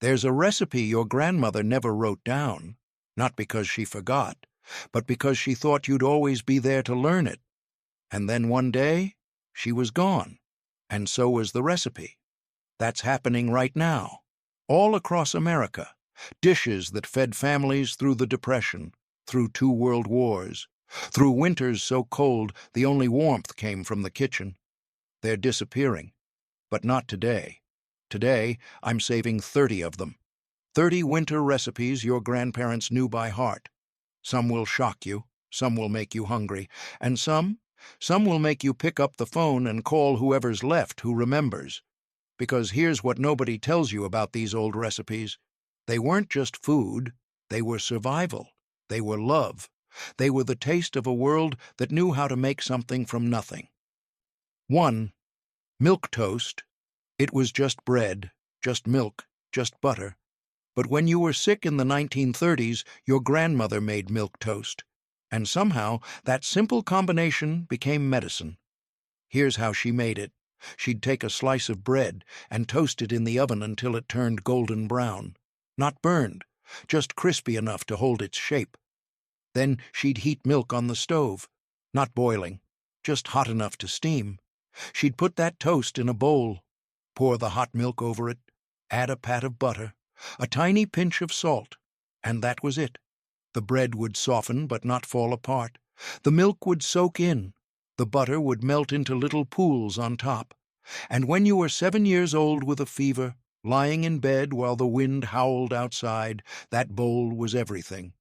There's a recipe your grandmother never wrote down, not because she forgot, but because she thought you'd always be there to learn it. And then one day, she was gone, and so was the recipe. That's happening right now, all across America. Dishes that fed families through the Depression, through 2 world wars, through winters so cold the only warmth came from the kitchen. They're disappearing, but not today. Today, I'm saving 30 of them. 30 winter recipes your grandparents knew by heart. Some will shock you, some will make you hungry, and some will make you pick up the phone and call whoever's left who remembers. Because here's what nobody tells you about these old recipes. They weren't just food, they were survival, they were love, they were the taste of a world that knew how to make something from nothing. 1. Milk toast. It was just bread, just milk, just butter. But when you were sick in the 1930s, your grandmother made milk toast. And somehow, that simple combination became medicine. Here's how she made it. She'd take a slice of bread and toast it in the oven until it turned golden brown. Not burned, just crispy enough to hold its shape. Then she'd heat milk on the stove, not boiling, just hot enough to steam. She'd put that toast in a bowl, pour the hot milk over it, add a pat of butter, a tiny pinch of salt, and that was it. The bread would soften but not fall apart. The milk would soak in. The butter would melt into little pools on top. And when you were 7 years old with a fever, lying in bed while the wind howled outside, that bowl was everything.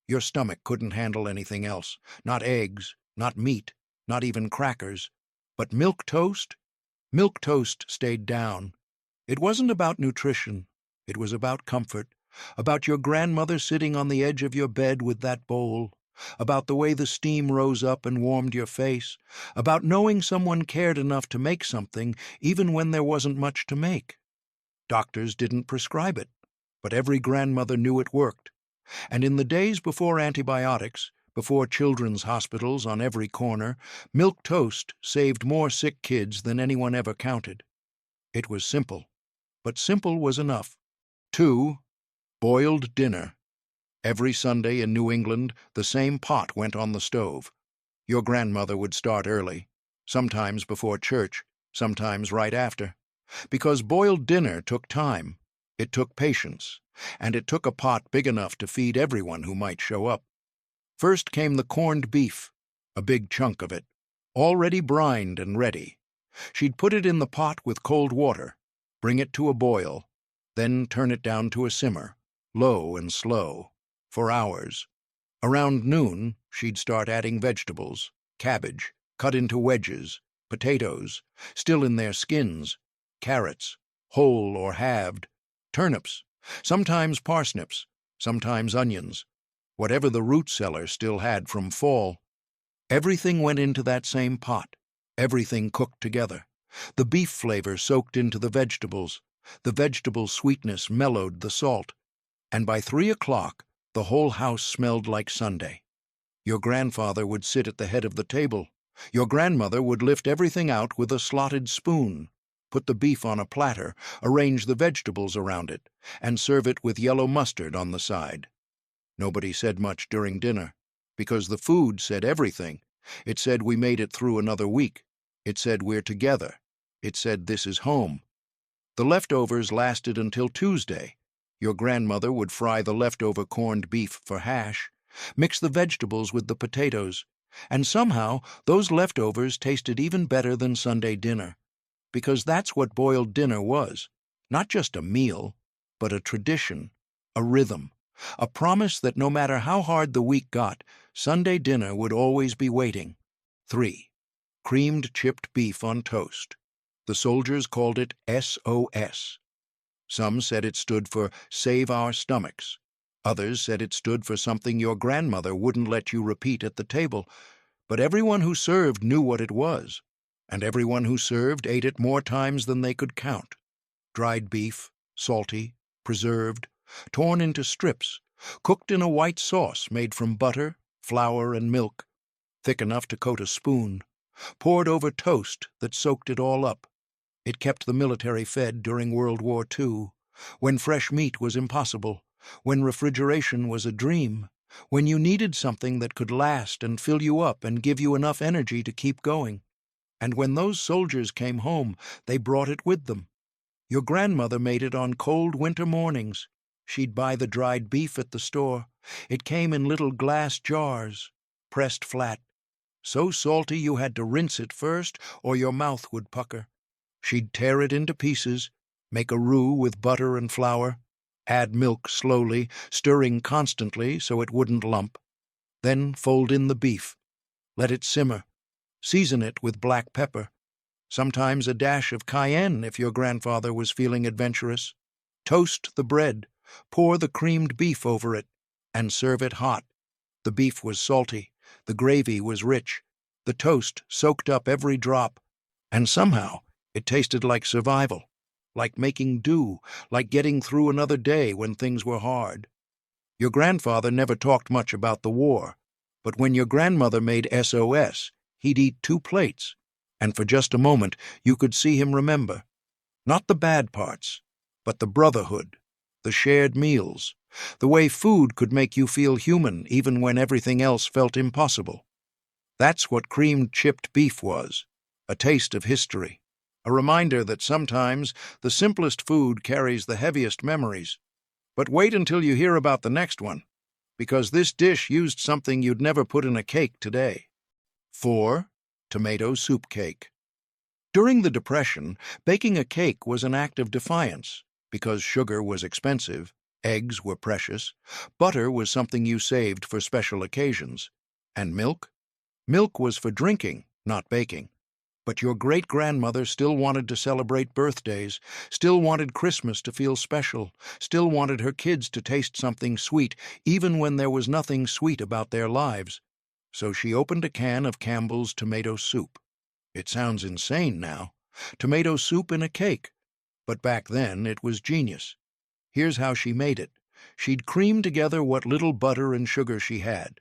Your stomach couldn't handle anything else. Not eggs, not meat, not even crackers. But milk toast? Milk toast stayed down. It wasn't about nutrition. It was about comfort. About your grandmother sitting on the edge of your bed with that bowl. About the way the steam rose up and warmed your face. About knowing someone cared enough to make something even when there wasn't much to make. Doctors didn't prescribe it, but every grandmother knew it worked. And in the days before antibiotics, before children's hospitals on every corner, milk toast saved more sick kids than anyone ever counted. It was simple, but simple was enough. 2. Boiled dinner. Every Sunday in New England, the same pot went on the stove. Your grandmother would start early, sometimes before church, sometimes right after. Because boiled dinner took time, it took patience, and it took a pot big enough to feed everyone who might show up. First came the corned beef, a big chunk of it, already brined and ready. She'd put it in the pot with cold water, bring it to a boil, then turn it down to a simmer, low and slow, for hours. Around noon, she'd start adding vegetables, cabbage, cut into wedges, potatoes, still in their skins, carrots, whole or halved, turnips, sometimes parsnips, sometimes onions, whatever the root cellar still had from fall. Everything went into that same pot, everything cooked together. The beef flavor soaked into the vegetables, the vegetable sweetness mellowed the salt, and by 3 o'clock, the whole house smelled like Sunday. Your grandfather would sit at the head of the table. Your grandmother would lift everything out with a slotted spoon, put the beef on a platter, arrange the vegetables around it, and serve it with yellow mustard on the side. Nobody said much during dinner, because the food said everything. It said we made it through another week. It said we're together. It said this is home. The leftovers lasted until Tuesday. Your grandmother would fry the leftover corned beef for hash, mix the vegetables with the potatoes, and somehow those leftovers tasted even better than Sunday dinner, because that's what boiled dinner was, not just a meal, but a tradition, a rhythm, a promise that no matter how hard the week got, Sunday dinner would always be waiting. 3. Creamed chipped beef on toast. The soldiers called it SOS. Some said it stood for Save Our Stomachs. Others said it stood for something your grandmother wouldn't let you repeat at the table. But everyone who served knew what it was, and everyone who served ate it more times than they could count. Dried beef, salty, preserved, torn into strips, cooked in a white sauce made from butter, flour, and milk, thick enough to coat a spoon, poured over toast that soaked it all up. It kept the military fed during World War II, when fresh meat was impossible, when refrigeration was a dream, when you needed something that could last and fill you up and give you enough energy to keep going. And when those soldiers came home, they brought it with them. Your grandmother made it on cold winter mornings. She'd buy the dried beef at the store. It came in little glass jars, pressed flat, so salty you had to rinse it first or your mouth would pucker. She'd tear it into pieces, make a roux with butter and flour, add milk slowly, stirring constantly so it wouldn't lump. Then fold in the beef, let it simmer, season it with black pepper, sometimes a dash of cayenne if your grandfather was feeling adventurous. Toast the bread, pour the creamed beef over it, and serve it hot. The beef was salty, the gravy was rich, the toast soaked up every drop, and somehow it tasted like survival, like making do, like getting through another day when things were hard. Your grandfather never talked much about the war, but when your grandmother made SOS, he'd eat 2 plates, and for just a moment you could see him remember. Not the bad parts, but the brotherhood, the shared meals, the way food could make you feel human even when everything else felt impossible. That's what creamed chipped beef was, a taste of history, a reminder that sometimes the simplest food carries the heaviest memories. But wait until you hear about the next one, because this dish used something you'd never put in a cake today. 4. Tomato soup cake. During the Depression, baking a cake was an act of defiance, because sugar was expensive, eggs were precious, butter was something you saved for special occasions, and milk? Milk was for drinking, not baking. But your great-grandmother still wanted to celebrate birthdays, still wanted Christmas to feel special, still wanted her kids to taste something sweet, even when there was nothing sweet about their lives. So she opened a can of Campbell's tomato soup. It sounds insane now. Tomato soup in a cake. But back then it was genius. Here's how she made it. She'd cream together what little butter and sugar she had.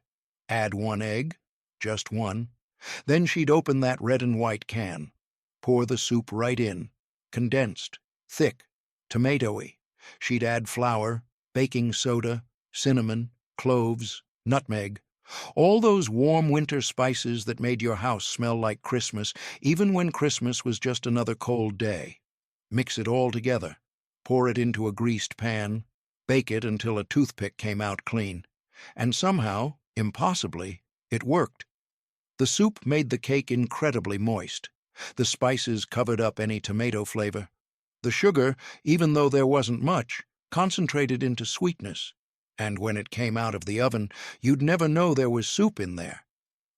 Add 1 egg, just 1. Then she'd open that red and white can. Pour the soup right in. Condensed, thick, tomatoey. She'd add flour, baking soda, cinnamon, cloves, nutmeg. All those warm winter spices that made your house smell like Christmas, even when Christmas was just another cold day. Mix it all together. Pour it into a greased pan. Bake it until a toothpick came out clean. And somehow, impossibly, it worked. The soup made the cake incredibly moist. The spices covered up any tomato flavor. The sugar, even though there wasn't much, concentrated into sweetness. And when it came out of the oven, you'd never know there was soup in there.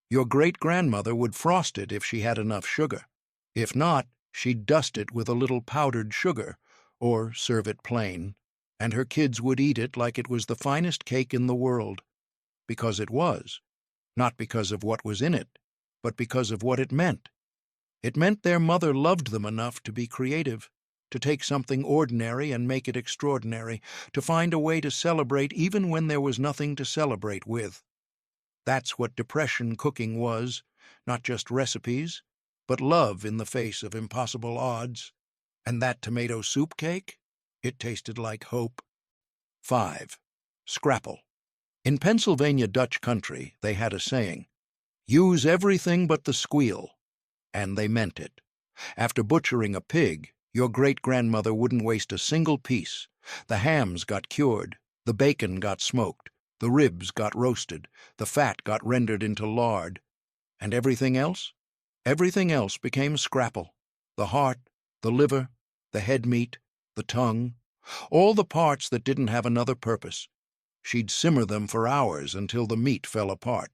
Your great-grandmother would frost it if she had enough sugar. If not, she'd dust it with a little powdered sugar, or serve it plain, and her kids would eat it like it was the finest cake in the world. Because it was. Not because of what was in it, but because of what it meant. It meant their mother loved them enough to be creative, to take something ordinary and make it extraordinary, to find a way to celebrate even when there was nothing to celebrate with. That's what Depression cooking was, not just recipes, but love in the face of impossible odds. And that tomato soup cake? It tasted like hope. 5. Scrapple. In Pennsylvania Dutch country, they had a saying, "Use everything but the squeal," and they meant it. After butchering a pig, your great-grandmother wouldn't waste a single piece. The hams got cured, the bacon got smoked, the ribs got roasted, the fat got rendered into lard. And everything else? Everything else became scrapple. The heart, the liver, the head meat, the tongue, all the parts that didn't have another purpose. She'd simmer them for hours until the meat fell apart.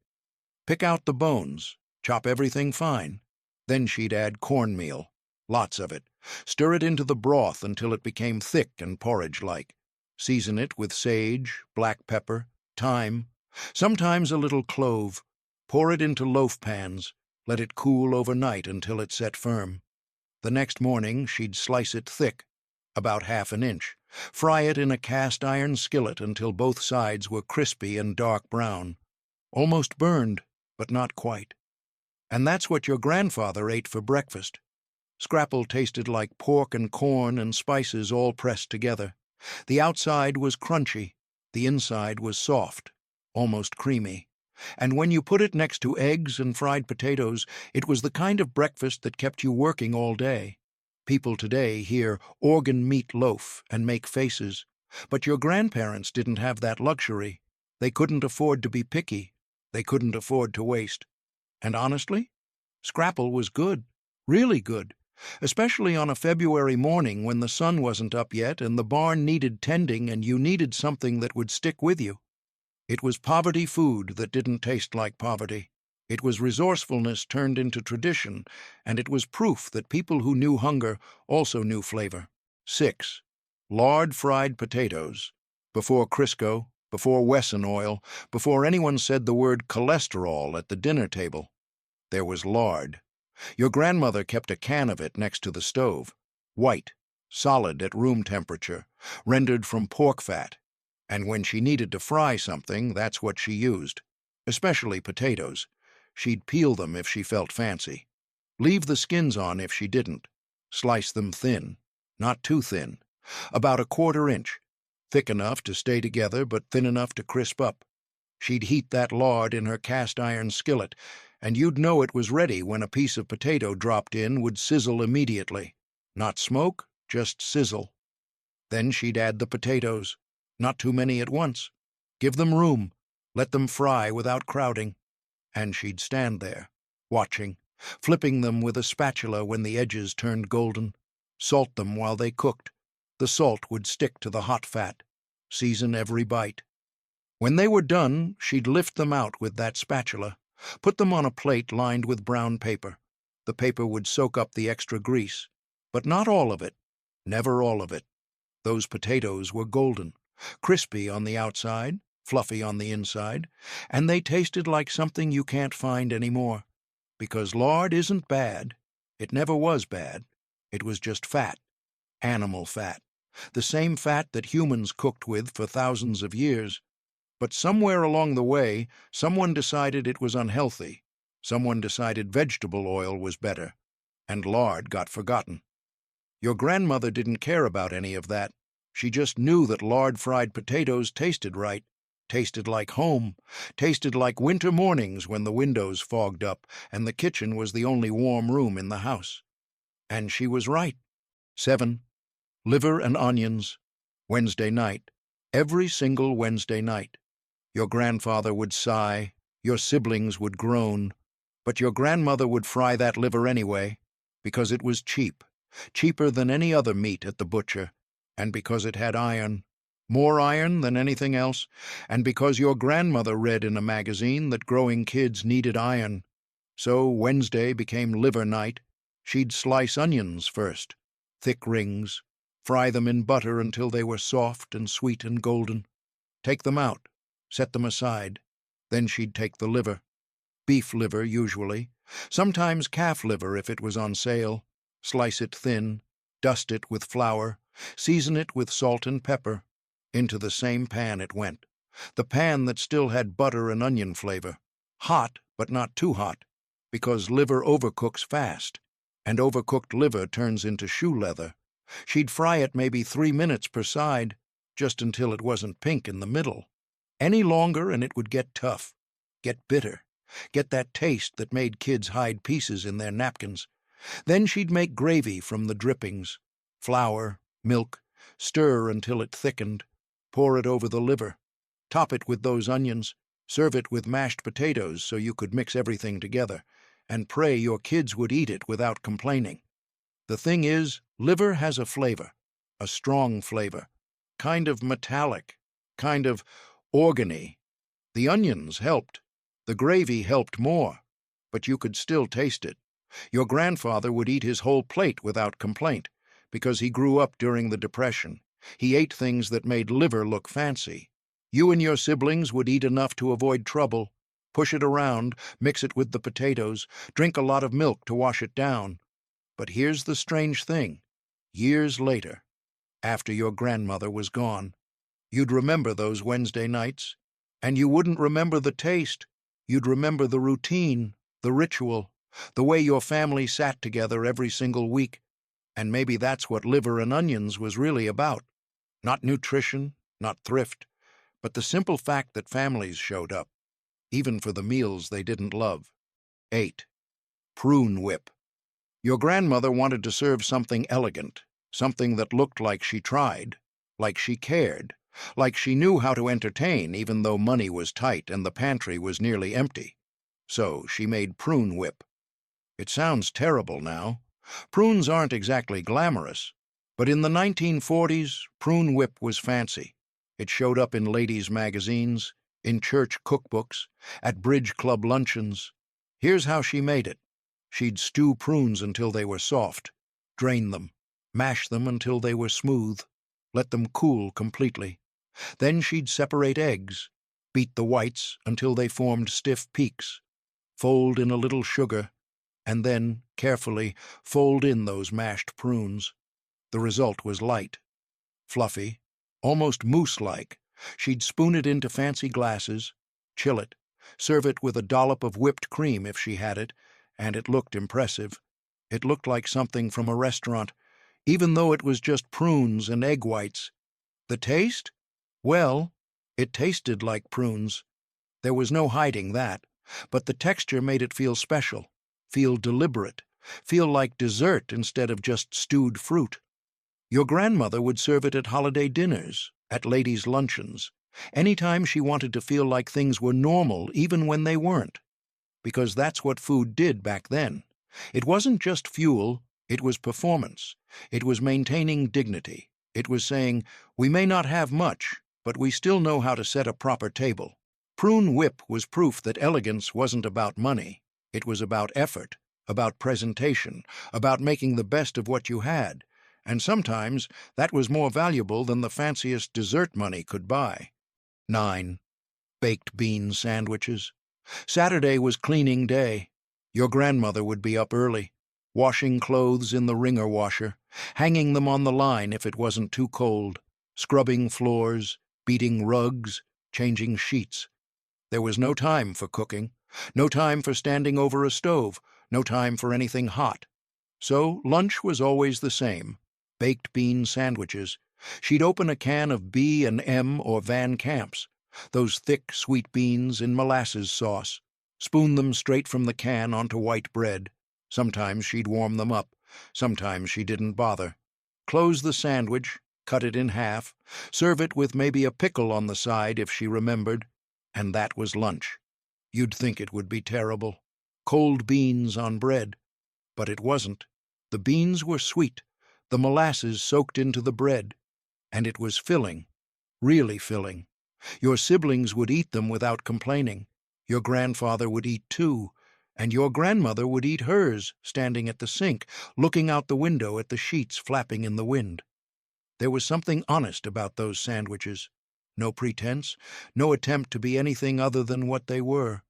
Pick out the bones, chop everything fine. Then she'd add cornmeal, lots of it. Stir it into the broth until it became thick and porridge-like. Season it with sage, black pepper, thyme, sometimes a little clove. Pour it into loaf pans. Let it cool overnight until it set firm. The next morning she'd slice it thick, about 1/2 inch. Fry it in a cast-iron skillet until both sides were crispy and dark brown. Almost burned, but not quite. And that's what your grandfather ate for breakfast. Scrapple tasted like pork and corn and spices all pressed together. The outside was crunchy, the inside was soft, almost creamy. And when you put it next to eggs and fried potatoes, it was the kind of breakfast that kept you working all day. People today hear organ meat loaf and make faces, but your grandparents didn't have that luxury. They couldn't afford to be picky. They couldn't afford to waste. And honestly, Scrapple was good, really good, especially on a February morning when the sun wasn't up yet and the barn needed tending and you needed something that would stick with you. It was poverty food that didn't taste like poverty. It was resourcefulness turned into tradition, and it was proof that people who knew hunger also knew flavor. 6. Lard fried potatoes. Before Crisco, before Wesson oil, before anyone said the word cholesterol at the dinner table, there was lard. Your grandmother kept a can of it next to the stove, white, solid at room temperature, rendered from pork fat. And when she needed to fry something, that's what she used, especially potatoes. She'd peel them if she felt fancy. Leave the skins on if she didn't. Slice them thin, not too thin, about a 1/4 inch, thick enough to stay together but thin enough to crisp up. She'd heat that lard in her cast-iron skillet, and you'd know it was ready when a piece of potato dropped in would sizzle immediately. Not smoke, just sizzle. Then she'd add the potatoes. Not too many at once. Give them room. Let them fry without crowding. And she'd stand there, watching, flipping them with a spatula when the edges turned golden. Salt them while they cooked. The salt would stick to the hot fat. Season every bite. When they were done, she'd lift them out with that spatula, put them on a plate lined with brown paper. The paper would soak up the extra grease. But not all of it. Never all of it. Those potatoes were golden. Crispy on the outside, fluffy on the inside, and they tasted like something you can't find anymore. Because lard isn't bad. It never was bad. It was just fat. Animal fat. The same fat that humans cooked with for thousands of years. But somewhere along the way, someone decided it was unhealthy. Someone decided vegetable oil was better. And lard got forgotten. Your grandmother didn't care about any of that. She just knew that lard-fried potatoes tasted right, tasted like home, tasted like winter mornings when the windows fogged up and the kitchen was the only warm room in the house. And she was right. 7. Liver and onions. Wednesday night. Every single Wednesday night. Your grandfather would sigh, your siblings would groan, but your grandmother would fry that liver anyway, because it was cheap, cheaper than any other meat at the butcher. And because it had iron, more iron than anything else, and because your grandmother read in a magazine that growing kids needed iron. So Wednesday became liver night. She'd slice onions first, thick rings, fry them in butter until they were soft and sweet and golden. Take them out, set them aside. Then she'd take the liver. Beef liver, usually. Sometimes calf liver if it was on sale. Slice it thin, dust it with flour, season it with salt and pepper. Into the same pan it went. The pan that still had butter and onion flavor. Hot, but not too hot, because liver overcooks fast, and overcooked liver turns into shoe leather. She'd fry it maybe 3 minutes per side, just until it wasn't pink in the middle. Any longer and it would get tough, get bitter, get that taste that made kids hide pieces in their napkins. Then she'd make gravy from the drippings. Flour, milk, stir until it thickened. Pour it over the liver. Top it with those onions. Serve it with mashed potatoes so you could mix everything together, and pray your kids would eat it without complaining. The thing is, liver has a flavor, a strong flavor, kind of metallic, kind of organy. The onions helped. The gravy helped more, but you could still taste it. Your grandfather would eat his whole plate without complaint, because he grew up during the Depression. He ate things that made liver look fancy. You and your siblings would eat enough to avoid trouble, push it around, mix it with the potatoes, drink a lot of milk to wash it down. But here's the strange thing. Years later, after your grandmother was gone, you'd remember those Wednesday nights, and you wouldn't remember the taste. You'd remember the routine, the ritual, the way your family sat together every single week. And maybe that's what liver and onions was really about. Not nutrition, not thrift, but the simple fact that families showed up, even for the meals they didn't love. 8. Prune whip. Your grandmother wanted to serve something elegant, something that looked like she tried, like she cared, like she knew how to entertain even though money was tight and the pantry was nearly empty. So she made prune whip. It sounds terrible now. Prunes aren't exactly glamorous, but in the 1940s, prune whip was fancy. It showed up in ladies' magazines, in church cookbooks, at bridge club luncheons. Here's how she made it. She'd stew prunes until they were soft, drain them, mash them until they were smooth, let them cool completely. Then she'd separate eggs, beat the whites until they formed stiff peaks, fold in a little sugar, and then, carefully, fold in those mashed prunes. The result was light, fluffy, almost mousse-like. She'd spoon it into fancy glasses, chill it, serve it with a dollop of whipped cream if she had it, and it looked impressive. It looked like something from a restaurant, even though it was just prunes and egg whites. The taste? Well, it tasted like prunes. There was no hiding that, but the texture made it feel special, feel deliberate, feel like dessert instead of just stewed fruit. Your grandmother would serve it at holiday dinners, at ladies' luncheons, anytime she wanted to feel like things were normal even when they weren't. Because that's what food did back then. It wasn't just fuel, it was performance. It was maintaining dignity. It was saying, we may not have much, but we still know how to set a proper table. Prune whip was proof that elegance wasn't about money. It was about effort, about presentation, about making the best of what you had. And sometimes that was more valuable than the fanciest dessert money could buy. 9. Baked bean sandwiches. Saturday was cleaning day. Your grandmother would be up early, washing clothes in the wringer washer, hanging them on the line if it wasn't too cold, scrubbing floors, beating rugs, changing sheets. There was no time for cooking, no time for standing over a stove, no time for anything hot. So lunch was always the same, baked bean sandwiches. She'd open a can of B&M or Van Camp's, those thick, sweet beans in molasses sauce, spoon them straight from the can onto white bread. Sometimes she'd warm them up, sometimes she didn't bother. Close the sandwich, cut it in half, serve it with maybe a pickle on the side if she remembered, and that was lunch. You'd think it would be terrible. Cold beans on bread. But it wasn't. The beans were sweet, the molasses soaked into the bread, and it was filling, really filling. Your siblings would eat them without complaining. Your grandfather would eat too, and your grandmother would eat hers, standing at the sink, looking out the window at the sheets flapping in the wind. There was something honest about those sandwiches. No pretense, no attempt to be anything other than what they were.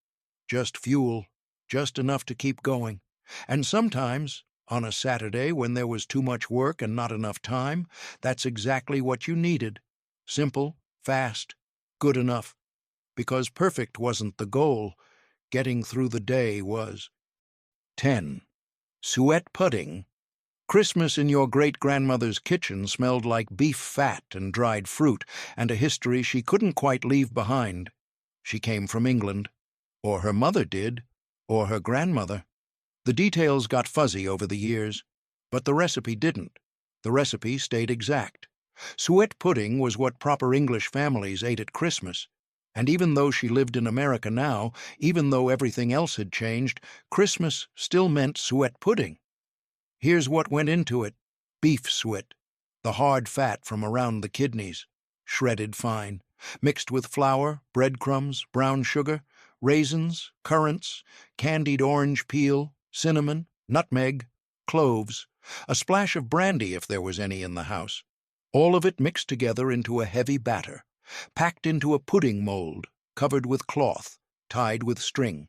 Just fuel, just enough to keep going. And sometimes, on a Saturday when there was too much work and not enough time, that's exactly what you needed. Simple, fast, good enough. Because perfect wasn't the goal, getting through the day was. 10. Suet pudding. Christmas in your great-grandmother's kitchen smelled like beef fat and dried fruit, and a history she couldn't quite leave behind. She came from England. Or her mother did, or her grandmother. The details got fuzzy over the years, but the recipe didn't. The recipe stayed exact. Suet pudding was what proper English families ate at Christmas, and even though she lived in America now, even though everything else had changed, Christmas still meant suet pudding. Here's what went into it. Beef suet, the hard fat from around the kidneys, shredded fine, mixed with flour, breadcrumbs, brown sugar, raisins, currants, candied orange peel, cinnamon, nutmeg, cloves, a splash of brandy if there was any in the house. All of it mixed together into a heavy batter, packed into a pudding mold, covered with cloth, tied with string.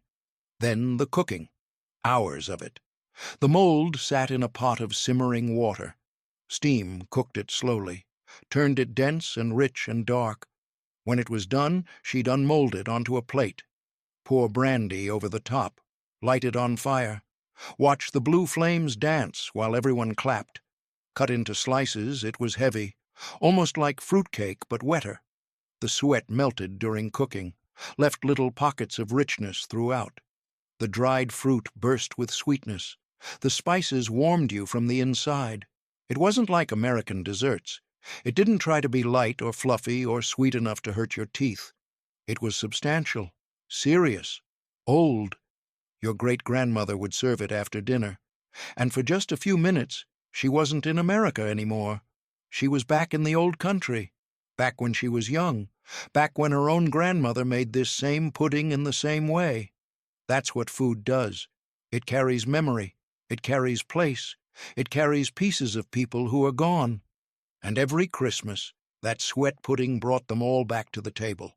Then the cooking. Hours of it. The mold sat in a pot of simmering water. Steam cooked it slowly, turned it dense and rich and dark. When it was done, she'd unmold it onto a plate, pour brandy over the top, light it on fire, watch the blue flames dance while everyone clapped. Cut into slices, it was heavy, almost like fruitcake but wetter. The suet melted during cooking, left little pockets of richness throughout. The dried fruit burst with sweetness. The spices warmed you from the inside. It wasn't like American desserts. It didn't try to be light or fluffy or sweet enough to hurt your teeth. It was substantial, serious, old. Your great-grandmother would serve it after dinner. And for just a few minutes, she wasn't in America anymore. She was back in the old country, back when she was young, back when her own grandmother made this same pudding in the same way. That's what food does. It carries memory. It carries place. It carries pieces of people who are gone. And every Christmas, that Suet pudding brought them all back to the table.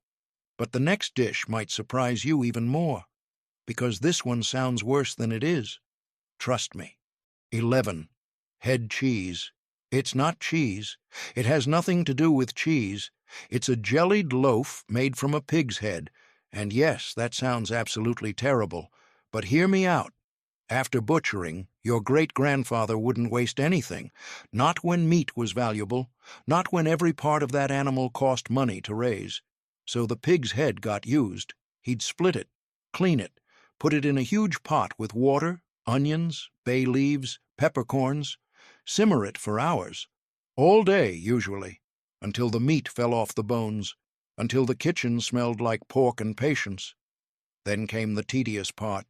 But the next dish might surprise you even more, because this one sounds worse than it is. Trust me. 11. Head cheese. It's not cheese. It has nothing to do with cheese. It's a jellied loaf made from a pig's head. And yes, that sounds absolutely terrible. But hear me out. After butchering, your great-grandfather wouldn't waste anything. Not when meat was valuable. Not when every part of that animal cost money to raise. So the pig's head got used. He'd split it, clean it, put it in a huge pot with water, onions, bay leaves, peppercorns, simmer it for hours, all day usually, until the meat fell off the bones, until the kitchen smelled like pork and patience. Then came the tedious part,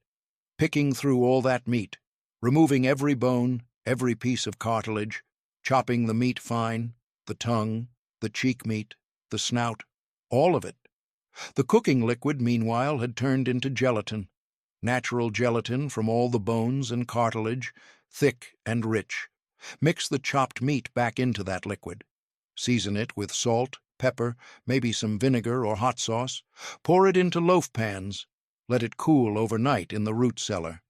picking through all that meat, removing every bone, every piece of cartilage, chopping the meat fine, the tongue, the cheek meat, the snout, all of it. The cooking liquid, meanwhile, had turned into gelatin, natural gelatin from all the bones and cartilage, thick and rich. Mix the chopped meat back into that liquid. Season it with salt, pepper, maybe some vinegar or hot sauce. Pour it into loaf pans. Let it cool overnight in the root cellar.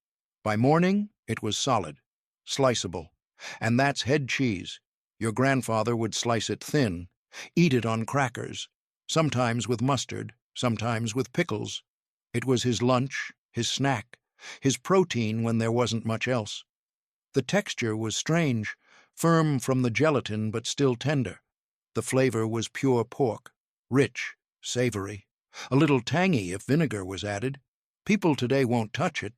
By morning, it was solid, sliceable. And that's head cheese. Your grandfather would slice it thin, eat it on crackers, sometimes with mustard, sometimes with pickles. It was his lunch, his snack, his protein when there wasn't much else. The texture was strange, firm from the gelatin but still tender. The flavor was pure pork, rich, savory, a little tangy if vinegar was added. People today won't touch it.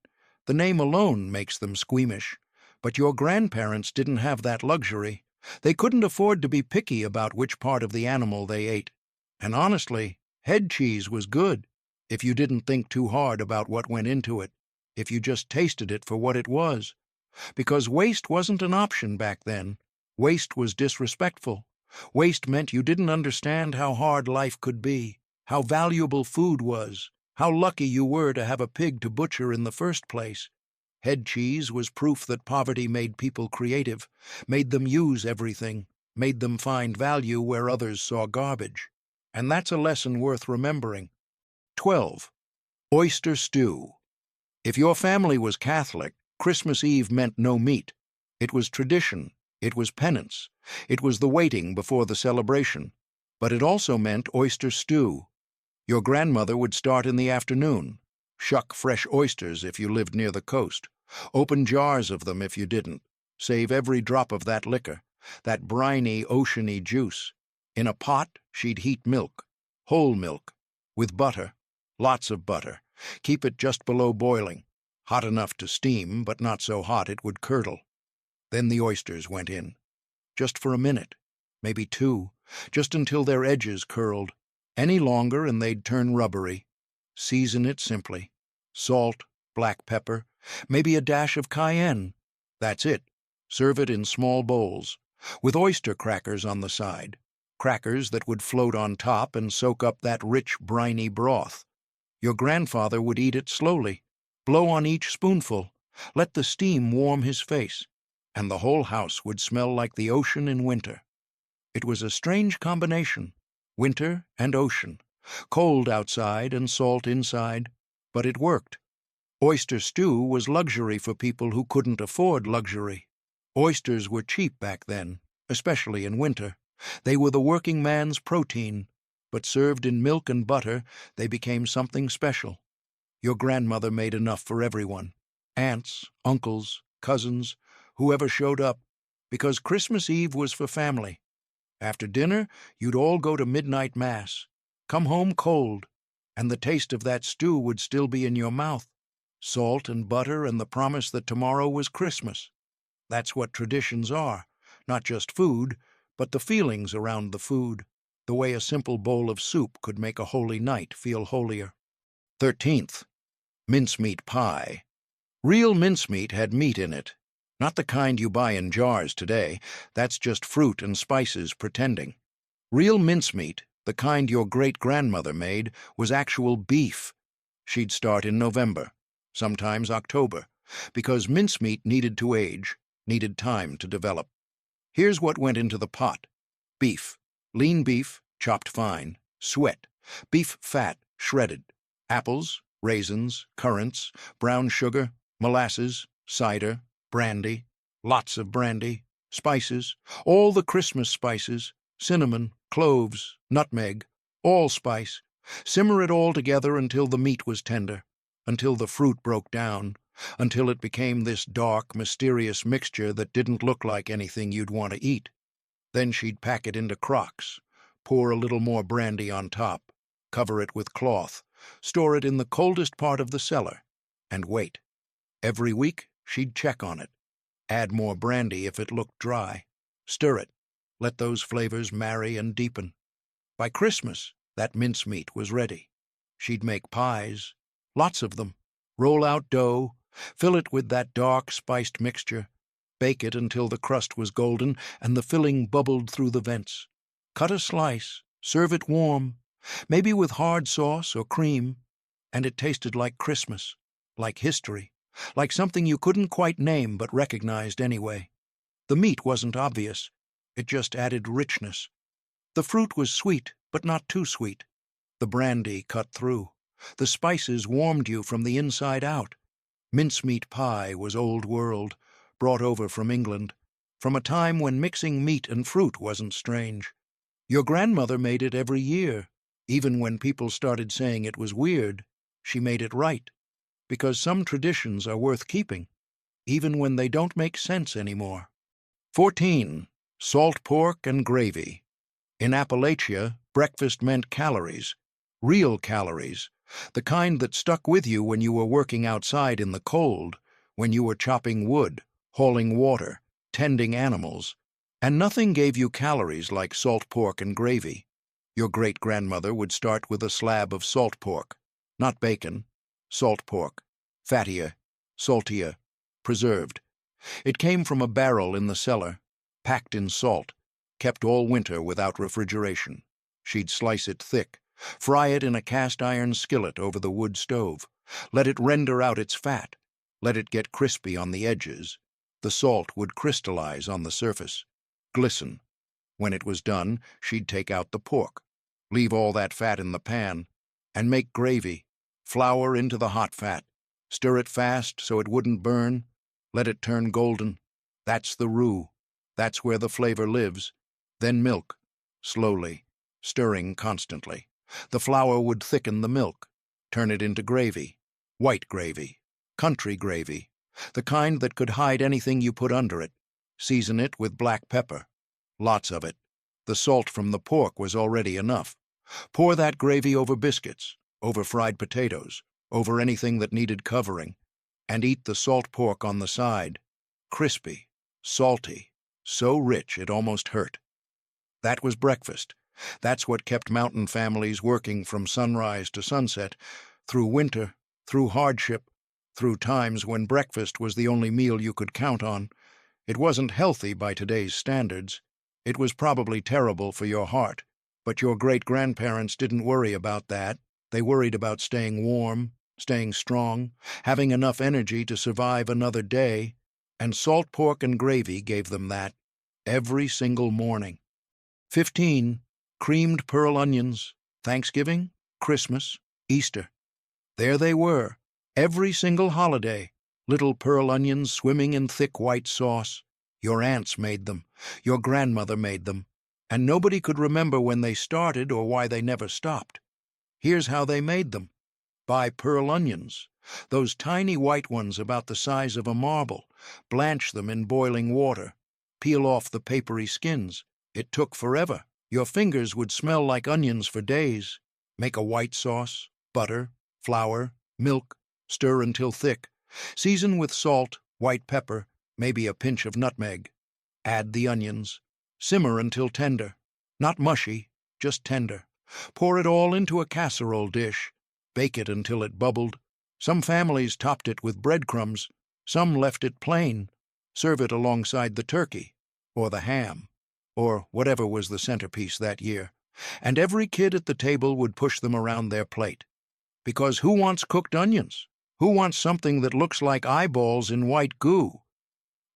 The name alone makes them squeamish. But your grandparents didn't have that luxury. They couldn't afford to be picky about which part of the animal they ate. And honestly, head cheese was good, if you didn't think too hard about what went into it, if you just tasted it for what it was. Because waste wasn't an option back then. Waste was disrespectful. Waste meant you didn't understand how hard life could be, how valuable food was, how lucky you were to have a pig to butcher in the first place. Head cheese was proof that poverty made people creative, made them use everything, made them find value where others saw garbage. And that's a lesson worth remembering. 12. Oyster stew. If your family was Catholic, Christmas Eve meant no meat. It was tradition. It was penance. It was the waiting before the celebration. But it also meant oyster stew. Your grandmother would start in the afternoon. Shuck fresh oysters if you lived near the coast. Open jars of them if you didn't. Save every drop of that liquor, that briny, oceany juice. In a pot, she'd heat milk, whole milk, with butter, lots of butter. Keep it just below boiling, hot enough to steam, but not so hot it would curdle. Then the oysters went in. Just for a minute, maybe two, just until their edges curled. Any longer and they'd turn rubbery. Season it simply. Salt, black pepper, maybe a dash of cayenne. That's it. Serve it in small bowls, with oyster crackers on the side. Crackers that would float on top and soak up that rich, briny broth. Your grandfather would eat it slowly, blow on each spoonful, let the steam warm his face, and the whole house would smell like the ocean in winter. It was a strange combination, winter and ocean, cold outside and salt inside, but it worked. Oyster stew was luxury for people who couldn't afford luxury. Oysters were cheap back then, especially in winter. They were the working man's protein, but served in milk and butter, they became something special. Your grandmother made enough for everyone, aunts, uncles, cousins, whoever showed up, because Christmas Eve was for family. After dinner, you'd all go to midnight mass, come home cold, and the taste of that stew would still be in your mouth. Salt and butter and the promise that tomorrow was Christmas. That's what traditions are, not just food, but the feelings around the food, the way a simple bowl of soup could make a holy night feel holier. 13th, mincemeat pie. Real mincemeat had meat in it, not the kind you buy in jars today. That's just fruit and spices pretending. Real mincemeat, the kind your great-grandmother made, was actual beef. She'd start in November, sometimes October, because mincemeat needed to age, needed time to develop. Here's what went into the pot. Beef, lean beef, chopped fine. Suet, beef fat, shredded. Apples, raisins, currants, brown sugar, molasses, cider, brandy, lots of brandy, spices, all the Christmas spices, cinnamon, cloves, nutmeg, allspice. Simmer it all together until the meat was tender, until the fruit broke down, until it became this dark, mysterious mixture that didn't look like anything you'd want to eat. Then she'd pack it into crocks, pour a little more brandy on top, cover it with cloth, store it in the coldest part of the cellar, and wait. Every week, she'd check on it, add more brandy if it looked dry, stir it, let those flavors marry and deepen. By Christmas, that mincemeat was ready. She'd make pies, lots of them, roll out dough, fill it with that dark, spiced mixture, bake it until the crust was golden and the filling bubbled through the vents. Cut a slice, serve it warm, maybe with hard sauce or cream, and it tasted like Christmas, like history, like something you couldn't quite name but recognized anyway. The meat wasn't obvious. It just added richness. The fruit was sweet, but not too sweet. The brandy cut through. The spices warmed you from the inside out. Mincemeat pie was old world, brought over from England, from a time when mixing meat and fruit wasn't strange. Your grandmother made it every year. Even when people started saying it was weird, she made it right, because some traditions are worth keeping, even when they don't make sense anymore. 14. Salt pork and gravy. In Appalachia, breakfast meant calories, real calories, the kind that stuck with you when you were working outside in the cold, when you were chopping wood, hauling water, tending animals. And nothing gave you calories like salt pork and gravy. Your great-grandmother would start with a slab of salt pork, not bacon, salt pork, fattier, saltier, preserved. It came from a barrel in the cellar, packed in salt, kept all winter without refrigeration. She'd slice it thick, fry it in a cast-iron skillet over the wood stove, let it render out its fat, let it get crispy on the edges. The salt would crystallize on the surface, glisten. When it was done, she'd take out the pork, leave all that fat in the pan, and make gravy. Flour into the hot fat, stir it fast so it wouldn't burn, let it turn golden. That's the roux. That's where the flavor lives. Then milk, slowly, stirring constantly. The flour would thicken the milk, turn it into gravy, white gravy, country gravy, the kind that could hide anything you put under it. Season it with black pepper, lots of it. The salt from the pork was already enough. Pour that gravy over biscuits, over fried potatoes, over anything that needed covering, and eat the salt pork on the side. Crispy, salty, so rich it almost hurt. That was breakfast. That's what kept mountain families working from sunrise to sunset, through winter, through hardship, through times when breakfast was the only meal you could count on. It wasn't healthy by today's standards. It was probably terrible for your heart, but your great-grandparents didn't worry about that. They worried about staying warm, staying strong, having enough energy to survive another day, and salt pork and gravy gave them that, every single morning. 15. Creamed pearl onions, Thanksgiving, Christmas, Easter. There they were, every single holiday, little pearl onions swimming in thick white sauce. Your aunts made them, your grandmother made them, and nobody could remember when they started or why they never stopped. Here's how they made them. Buy pearl onions, those tiny white ones about the size of a marble. Blanch them in boiling water. Peel off the papery skins. It took forever. Your fingers would smell like onions for days. Make a white sauce, butter, flour, milk, stir until thick. Season with salt, white pepper, maybe a pinch of nutmeg. Add the onions. Simmer until tender. Not mushy, just tender. Pour it all into a casserole dish. Bake it until it bubbled. Some families topped it with breadcrumbs. Some left it plain. Serve it alongside the turkey, or the ham, or whatever was the centerpiece that year. And every kid at the table would push them around their plate. Because who wants cooked onions? Who wants something that looks like eyeballs in white goo?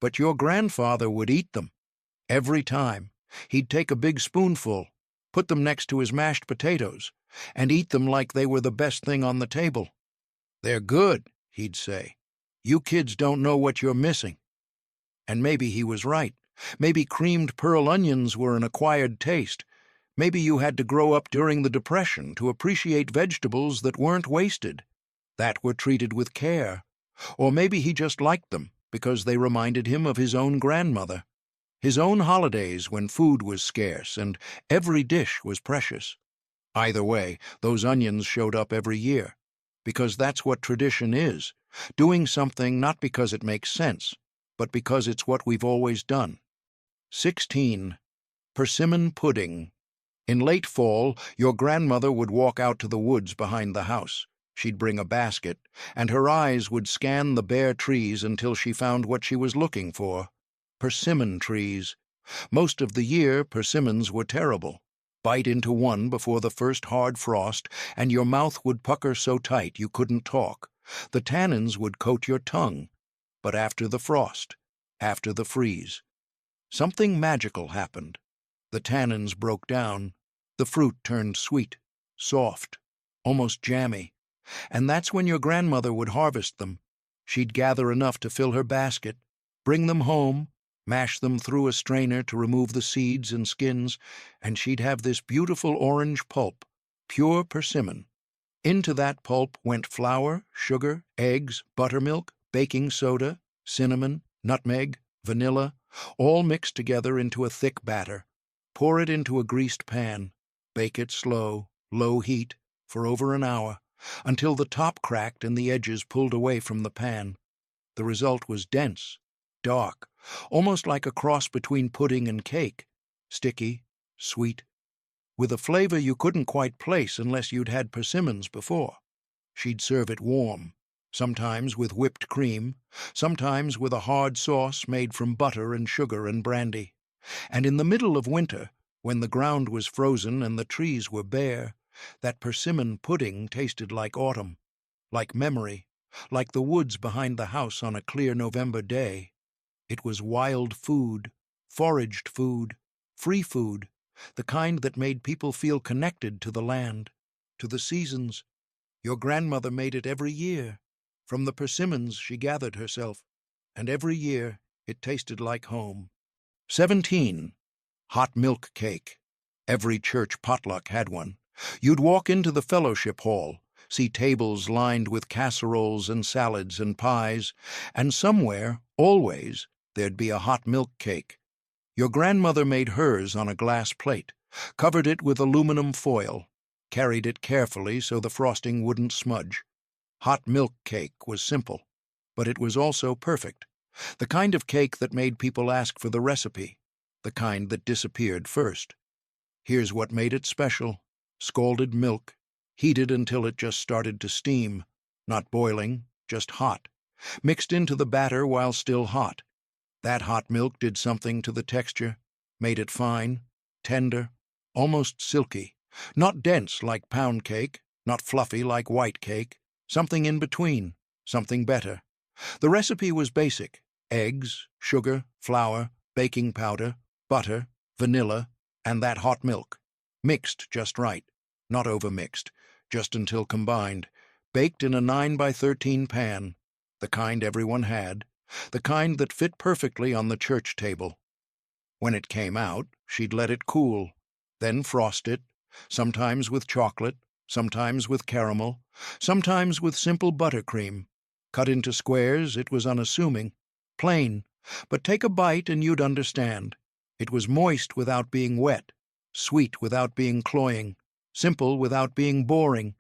But your grandfather would eat them. Every time. He'd take a big spoonful, put them next to his mashed potatoes, and eat them like they were the best thing on the table. "They're good," he'd say. "You kids don't know what you're missing." And maybe he was right. Maybe creamed pearl onions were an acquired taste. Maybe you had to grow up during the Depression to appreciate vegetables that weren't wasted, that were treated with care. Or maybe he just liked them because they reminded him of his own grandmother, his own holidays when food was scarce and every dish was precious. Either way, those onions showed up every year, because that's what tradition is, doing something not because it makes sense, but because it's what we've always done. 16. Persimmon pudding. In late fall, your grandmother would walk out to the woods behind the house. She'd bring a basket, and her eyes would scan the bare trees until she found what she was looking for. Persimmon trees. Most of the year, persimmons were terrible. Bite into one before the first hard frost, and your mouth would pucker so tight you couldn't talk. The tannins would coat your tongue. But after the frost, after the freeze, something magical happened. The tannins broke down. The fruit turned sweet, soft, almost jammy. And that's when your grandmother would harvest them. She'd gather enough to fill her basket, bring them home, mash them through a strainer to remove the seeds and skins, and she'd have this beautiful orange pulp, pure persimmon. Into that pulp went flour, sugar, eggs, buttermilk, baking soda, cinnamon, nutmeg, vanilla, all mixed together into a thick batter. Pour it into a greased pan. Bake it slow, low heat, for over an hour, until the top cracked and the edges pulled away from the pan. The result was dense, dark, almost like a cross between pudding and cake, sticky, sweet, with a flavor you couldn't quite place unless you'd had persimmons before. She'd serve it warm, sometimes with whipped cream, sometimes with a hard sauce made from butter and sugar and brandy. And in the middle of winter, when the ground was frozen and the trees were bare, that persimmon pudding tasted like autumn, like memory, like the woods behind the house on a clear November day. It was wild food, foraged food, free food, the kind that made people feel connected to the land, to the seasons. Your grandmother made it every year. From the persimmons she gathered herself, and every year it tasted like home. 17. Hot milk cake. Every church potluck had one. You'd walk into the fellowship hall, see tables lined with casseroles and salads and pies, and somewhere, always, there'd be a hot milk cake. Your grandmother made hers on a glass plate, covered it with aluminum foil, carried it carefully so the frosting wouldn't smudge. Hot milk cake was simple, but it was also perfect. The kind of cake that made people ask for the recipe, the kind that disappeared first. Here's what made it special: scalded milk, heated until it just started to steam, not boiling, just hot, mixed into the batter while still hot. That hot milk did something to the texture, made it fine, tender, almost silky, not dense like pound cake, not fluffy like white cake, something in between, something better. The recipe was basic: eggs, sugar, flour, baking powder, butter, vanilla, and that hot milk. Mixed just right, not overmixed, just until combined, baked in a 9 by 13 pan, the kind everyone had, the kind that fit perfectly on the church table. When it came out, she'd let it cool, then frost it, sometimes with chocolate, sometimes with caramel, sometimes with simple buttercream. Cut into squares, it was unassuming, plain, but take a bite and you'd understand. It was moist without being wet, sweet without being cloying, simple without being boring,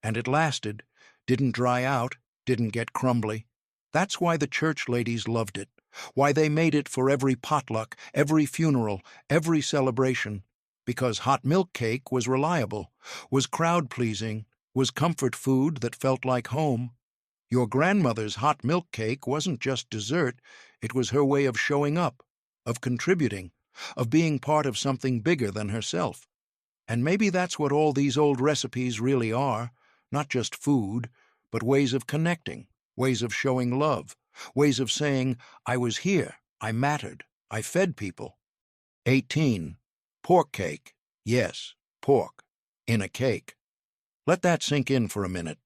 and it lasted, didn't dry out, didn't get crumbly. That's why the church ladies loved it, why they made it for every potluck, every funeral, every celebration, because hot milk cake was reliable, was crowd-pleasing, was comfort food that felt like home. Your grandmother's hot milk cake wasn't just dessert, it was her way of showing up, of contributing, of being part of something bigger than herself. And maybe that's what all these old recipes really are, not just food, but ways of connecting, ways of showing love, ways of saying, I was here, I mattered, I fed people. 18. Pork cake. Yes, pork. In a cake. Let that sink in for a minute.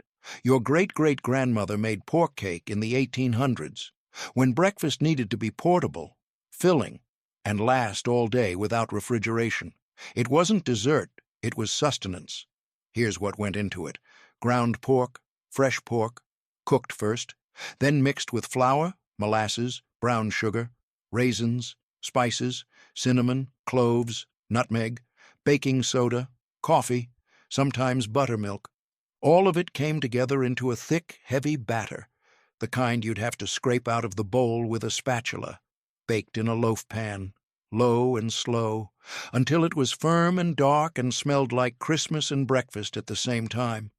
Your great-great-grandmother made pork cake in the 1800s, when breakfast needed to be portable, filling, and last all day without refrigeration. It wasn't dessert, it was sustenance. Here's what went into it. Ground pork, fresh pork, cooked first, then mixed with flour, molasses, brown sugar, raisins, spices, cinnamon, cloves, nutmeg, baking soda, coffee, sometimes buttermilk. All of it came together into a thick, heavy batter, the kind you'd have to scrape out of the bowl with a spatula, baked in a loaf pan, low and slow, until it was firm and dark and smelled like Christmas and breakfast at the same time.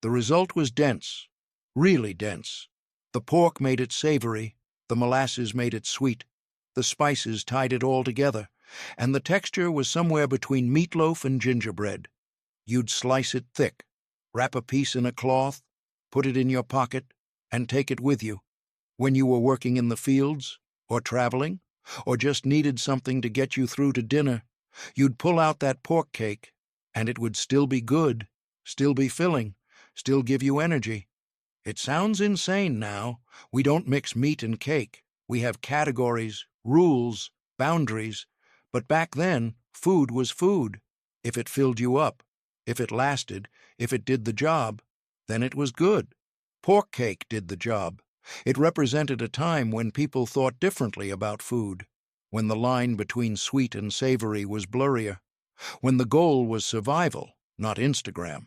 The result was dense, really dense. The pork made it savory, the molasses made it sweet, the spices tied it all together, and the texture was somewhere between meatloaf and gingerbread. You'd slice it thick, wrap a piece in a cloth, put it in your pocket, and take it with you. When you were working in the fields, or traveling, or just needed something to get you through to dinner, you'd pull out that pork cake, and it would still be good, still be filling, still give you energy. It sounds insane now. We don't mix meat and cake. We have categories, rules, boundaries. But back then, food was food. If it filled you up, if it lasted, if it did the job, then it was good. Pork cake did the job. It represented a time when people thought differently about food, when the line between sweet and savory was blurrier, when the goal was survival, not Instagram.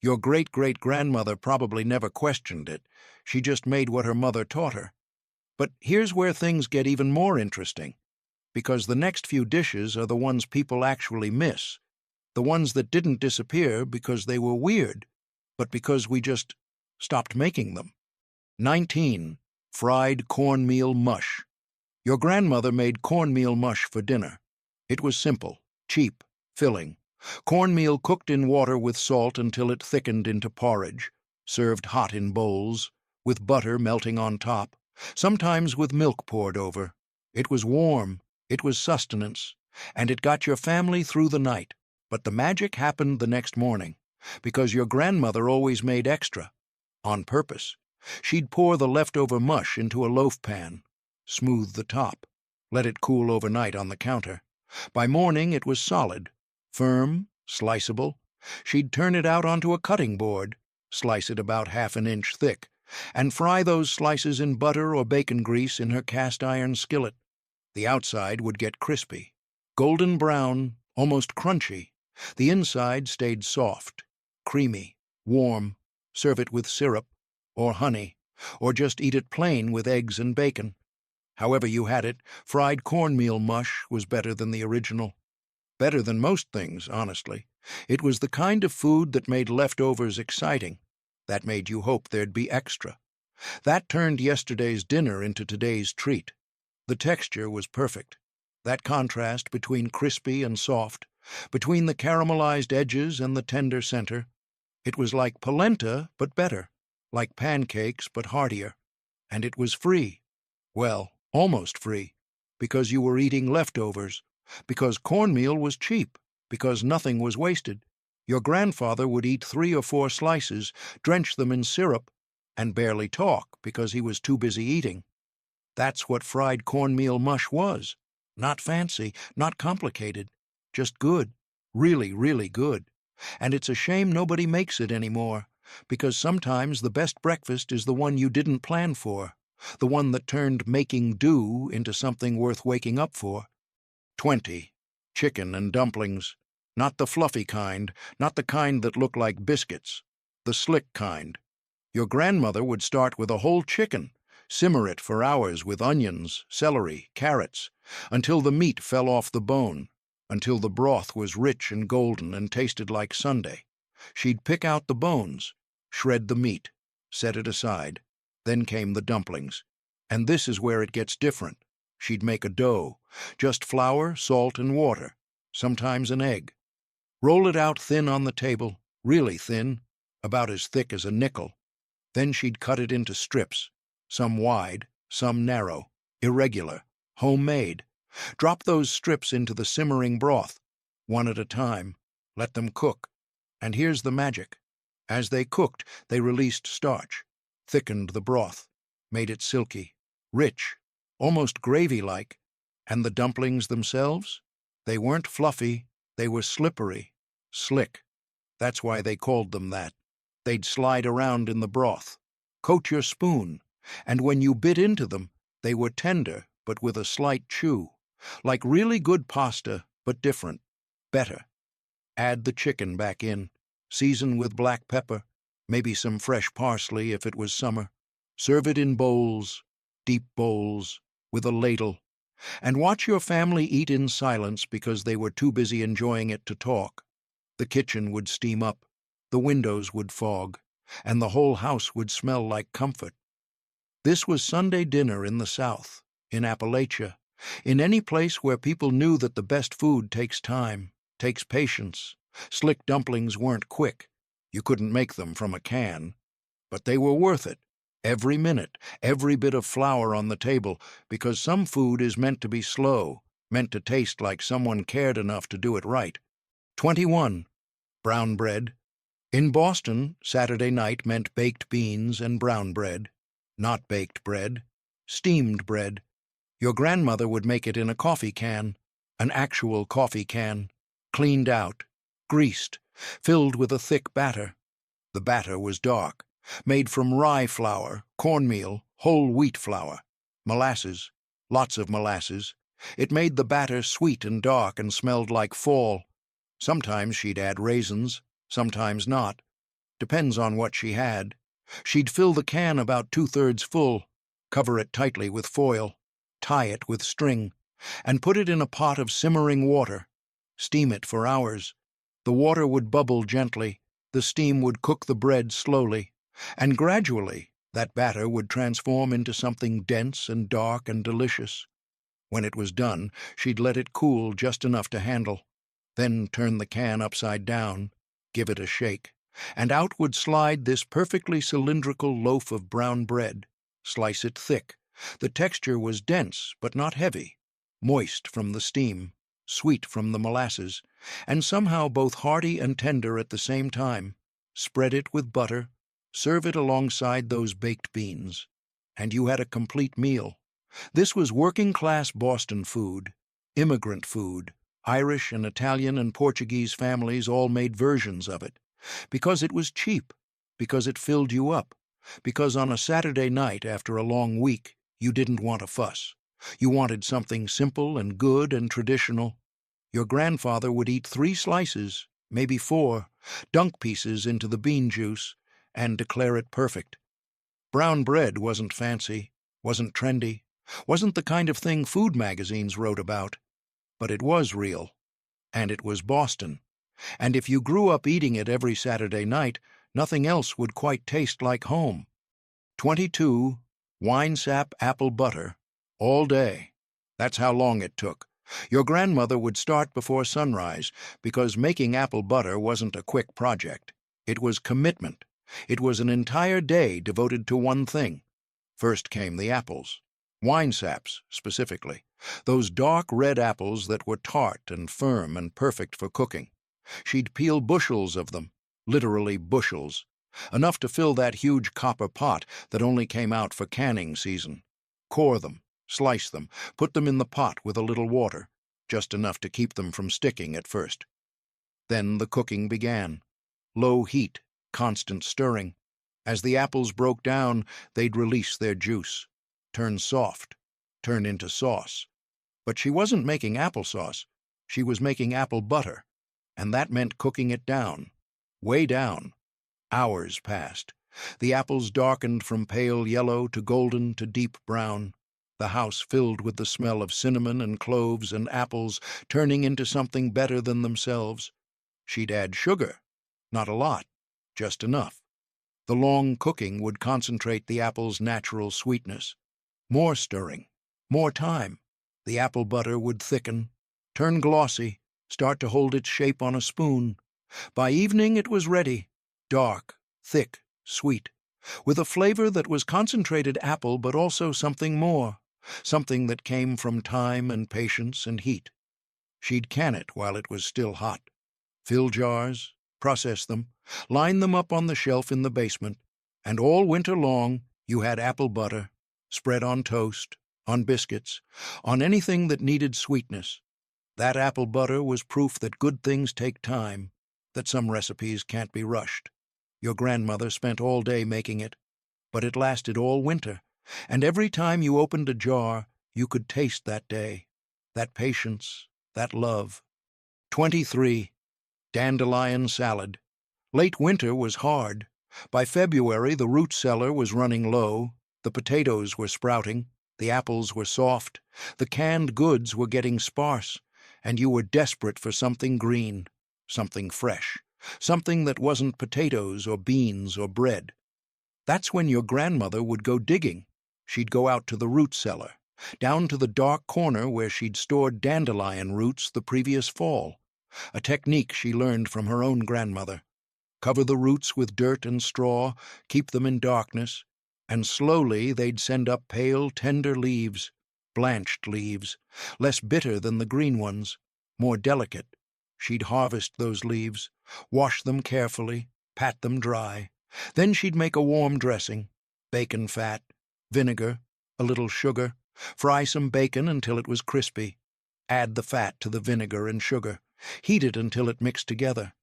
Your great-great-grandmother probably never questioned it. She just made what her mother taught her. But here's where things get even more interesting, because the next few dishes are the ones people actually miss, the ones that didn't disappear because they were weird, but because we just stopped making them. 19. Fried cornmeal mush. Your grandmother made cornmeal mush for dinner. It was simple, cheap, filling. Cornmeal cooked in water with salt until it thickened into porridge, served hot in bowls, with butter melting on top, sometimes with milk poured over. It was warm, it was sustenance, and it got your family through the night. But the magic happened the next morning, because your grandmother always made extra, on purpose. She'd pour the leftover mush into a loaf pan, smooth the top, let it cool overnight on the counter. By morning it was solid, firm, sliceable. She'd turn it out onto a cutting board, slice it about half an inch thick, and fry those slices in butter or bacon grease in her cast-iron skillet. The outside would get crispy, golden brown, almost crunchy. The inside stayed soft, creamy, warm. Serve it with syrup, or honey, or just eat it plain with eggs and bacon. However you had it, fried cornmeal mush was better than the original. Better than most things, honestly. It was the kind of food that made leftovers exciting. That made you hope there'd be extra. That turned yesterday's dinner into today's treat. The texture was perfect. That contrast between crispy and soft, between the caramelized edges and the tender center. It was like polenta, but better, like pancakes, but heartier. And it was free. Well, almost free, because you were eating leftovers, because cornmeal was cheap, because nothing was wasted. Your grandfather would eat 3 or 4 slices, drench them in syrup, and barely talk because he was too busy eating. That's what fried cornmeal mush was. Not fancy, not complicated, just good, really, really good. And it's a shame nobody makes it anymore, because sometimes the best breakfast is the one you didn't plan for, the one that turned making do into something worth waking up for. 20. Chicken and dumplings. Not the fluffy kind, not the kind that look like biscuits. The slick kind. Your grandmother would start with a whole chicken, simmer it for hours with onions, celery, carrots, until the meat fell off the bone, until the broth was rich and golden and tasted like sundae. She'd pick out the bones, shred the meat, set it aside. Then came the dumplings. And this is where it gets different. She'd make a dough, just flour, salt, and water, sometimes an egg. Roll it out thin on the table, really thin, about as thick as a nickel. Then she'd cut it into strips, some wide, some narrow, irregular, homemade. Drop those strips into the simmering broth, one at a time. Let them cook. And here's the magic. As they cooked, they released starch, thickened the broth, made it silky, rich, almost gravy-like. And the dumplings themselves? They weren't fluffy, they were slippery, slick. That's why they called them that. They'd slide around in the broth, coat your spoon, and when you bit into them, they were tender, but with a slight chew, like really good pasta, but different, better. Add the chicken back in, season with black pepper, maybe some fresh parsley if it was summer. Serve it in bowls, deep bowls, with a ladle, and watch your family eat in silence because they were too busy enjoying it to talk. The kitchen would steam up, the windows would fog, and the whole house would smell like comfort. This was Sunday dinner in the South, in Appalachia, in any place where people knew that the best food takes time, takes patience. Slick dumplings weren't quick. You couldn't make them from a can. But they were worth it. Every minute, every bit of flour on the table, because some food is meant to be slow, meant to taste like someone cared enough to do it right. 21. Brown bread. In Boston, Saturday night meant baked beans and brown bread. Not baked bread. Steamed bread. Your grandmother would make it in a coffee can, an actual coffee can, cleaned out, greased, filled with a thick batter. The batter was dark, made from rye flour, cornmeal, whole wheat flour, molasses, lots of molasses. It made the batter sweet and dark and smelled like fall. Sometimes she'd add raisins, sometimes not. Depends on what she had. She'd fill the can about 2/3 full, cover it tightly with foil, tie it with string, and put it in a pot of simmering water. Steam it for hours. The water would bubble gently, the steam would cook the bread slowly, and gradually that batter would transform into something dense and dark and delicious. When it was done, she'd let it cool just enough to handle, then turn the can upside down, give it a shake, and out would slide this perfectly cylindrical loaf of brown bread. Slice it thick. The texture was dense but not heavy, moist from the steam, sweet from the molasses, and somehow both hearty and tender at the same time. Spread it with butter, serve it alongside those baked beans, and you had a complete meal. This was working-class Boston food, immigrant food. Irish and Italian and Portuguese families all made versions of it, because it was cheap, because it filled you up, because on a Saturday night after a long week you didn't want a fuss. You wanted something simple and good and traditional. Your grandfather would eat 3 slices, maybe 4, dunk pieces into the bean juice, and declare it perfect. Brown bread wasn't fancy, wasn't trendy, wasn't the kind of thing food magazines wrote about. But it was real, and it was Boston. And if you grew up eating it every Saturday night, nothing else would quite taste like home. 22. Winesap apple butter, all day. That's how long it took. Your grandmother would start before sunrise, because making apple butter wasn't a quick project. It was commitment. It was an entire day devoted to one thing. First came the apples. Winesaps, specifically. Those dark red apples that were tart and firm and perfect for cooking. She'd peel bushels of them, literally bushels, enough to fill that huge copper pot that only came out for canning season. Core them, slice them, put them in the pot with a little water, just enough to keep them from sticking at first. Then the cooking began. Low heat, constant stirring. As the apples broke down, they'd release their juice, turn soft, turn into sauce. But she wasn't making applesauce. She was making apple butter, and that meant cooking it down, way down. Hours passed. The apples darkened from pale yellow to golden to deep brown. The house filled with the smell of cinnamon and cloves and apples turning into something better than themselves. She'd add sugar. Not a lot, just enough. The long cooking would concentrate the apple's natural sweetness. More stirring, more time. The apple butter would thicken, turn glossy, start to hold its shape on a spoon. By evening it was ready, dark, thick, sweet, with a flavor that was concentrated apple but also something more, something that came from time and patience and heat. She'd can it while it was still hot, fill jars, process them, line them up on the shelf in the basement, and all winter long you had apple butter, spread on toast, on biscuits, on anything that needed sweetness. That apple butter was proof that good things take time, that some recipes can't be rushed. Your grandmother spent all day making it, but it lasted all winter, and every time you opened a jar, you could taste that day, that patience, that love. 23. Dandelion salad. Late winter was hard. By February, the root cellar was running low, the potatoes were sprouting, the apples were soft, the canned goods were getting sparse, and you were desperate for something green, something fresh, something that wasn't potatoes or beans or bread. That's when your grandmother would go digging. She'd go out to the root cellar, down to the dark corner where she'd stored dandelion roots the previous fall, a technique she learned from her own grandmother. Cover the roots with dirt and straw, keep them in darkness, and slowly they'd send up pale, tender leaves, blanched leaves, less bitter than the green ones, more delicate. She'd harvest those leaves, wash them carefully, pat them dry. Then she'd make a warm dressing, bacon fat, vinegar, a little sugar, fry some bacon until it was crispy. Add the fat to the vinegar and sugar. Heat it until it mixed together.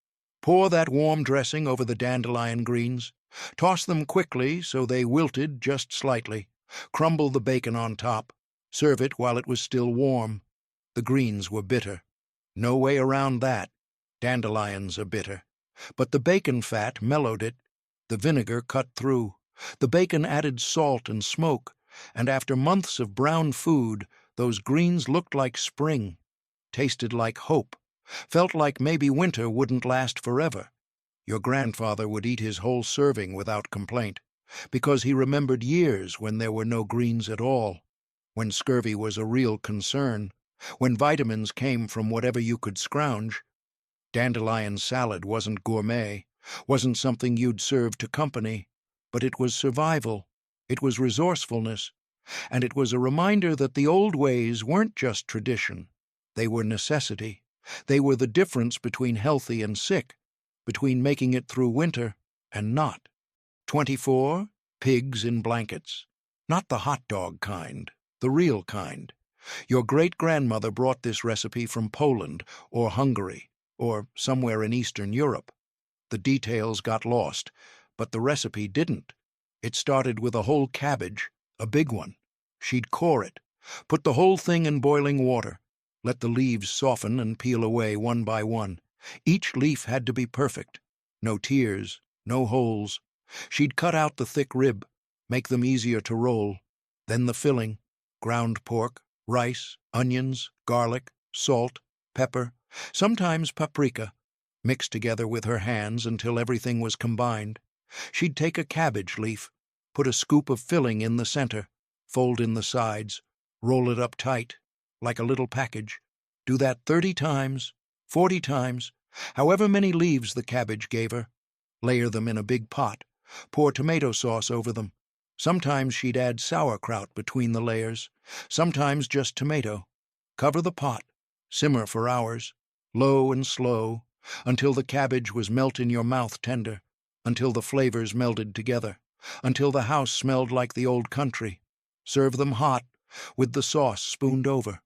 Pour that warm dressing over the dandelion greens. Toss them quickly so they wilted just slightly. Crumble the bacon on top. Serve it while it was still warm. The greens were bitter. No way around that. Dandelions are bitter. But the bacon fat mellowed it. The vinegar cut through. The bacon added salt and smoke, and after months of brown food, those greens looked like spring, tasted like hope, felt like maybe winter wouldn't last forever. Your grandfather would eat his whole serving without complaint, because he remembered years when there were no greens at all, when scurvy was a real concern, when vitamins came from whatever you could scrounge. Dandelion salad wasn't gourmet, wasn't something you'd serve to company, but it was survival, it was resourcefulness, and it was a reminder that the old ways weren't just tradition, they were necessity. They were the difference between healthy and sick, between making it through winter and not. 24. Pigs in blankets. Not the hot dog kind, the real kind. Your great-grandmother brought this recipe from Poland or Hungary or somewhere in Eastern Europe. The details got lost, but the recipe didn't. It started with a whole cabbage, a big one. She'd core it, put the whole thing in boiling water, let the leaves soften and peel away one by one. Each leaf had to be perfect. No tears, no holes. She'd cut out the thick rib, make them easier to roll. Then the filling, ground pork, rice, onions, garlic, salt, pepper, sometimes paprika, mixed together with her hands until everything was combined. She'd take a cabbage leaf, put a scoop of filling in the center, fold in the sides, roll it up tight, like a little package. Do that 30 times, 40 times, however many leaves the cabbage gave her. Layer them in a big pot, pour tomato sauce over them. Sometimes she'd add sauerkraut between the layers, sometimes just tomato. Cover the pot, simmer for hours, low and slow, until the cabbage was melt in your mouth tender, until the flavors melded together, until the house smelled like the old country. Serve them hot, with the sauce spooned over,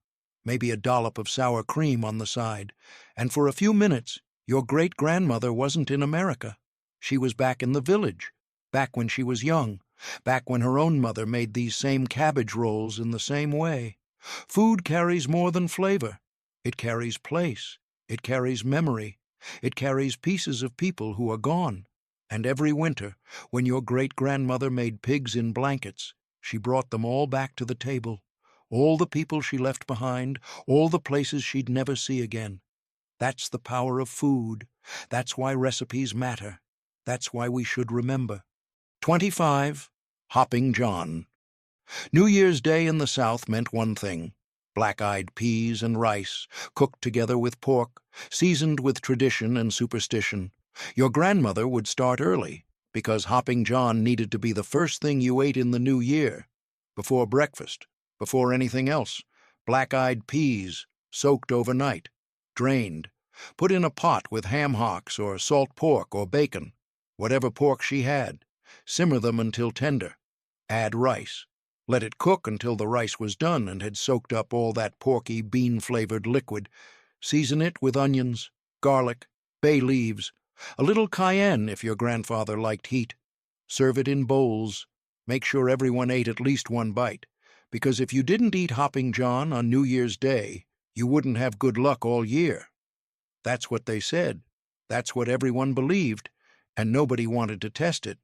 maybe a dollop of sour cream on the side, and for a few minutes your great-grandmother wasn't in America. She was back in the village, back when she was young, back when her own mother made these same cabbage rolls in the same way, Food carries more than flavor. It carries place. It carries memory. It carries pieces of people who are gone. And every winter, when your great-grandmother made pigs in blankets, she brought them all back to the table. All the people she left behind, all the places she'd never see again. That's the power of food. That's why recipes matter. That's why we should remember. 25. Hopping John. New Year's Day in the South meant one thing: black-eyed peas and rice, cooked together with pork, seasoned with tradition and superstition. Your grandmother would start early, because Hopping John needed to be the first thing you ate in the new year. Before breakfast, before anything else, black-eyed peas, soaked overnight, drained, put in a pot with ham hocks or salt pork or bacon, whatever pork she had. Simmer them until tender. Add rice. Let it cook until the rice was done and had soaked up all that porky, bean-flavored liquid. Season it with onions, garlic, bay leaves, a little cayenne if your grandfather liked heat. Serve it in bowls. Make sure everyone ate at least one bite, because if you didn't eat Hopping John on New Year's Day, you wouldn't have good luck all year. That's what they said. That's what everyone believed, and nobody wanted to test it.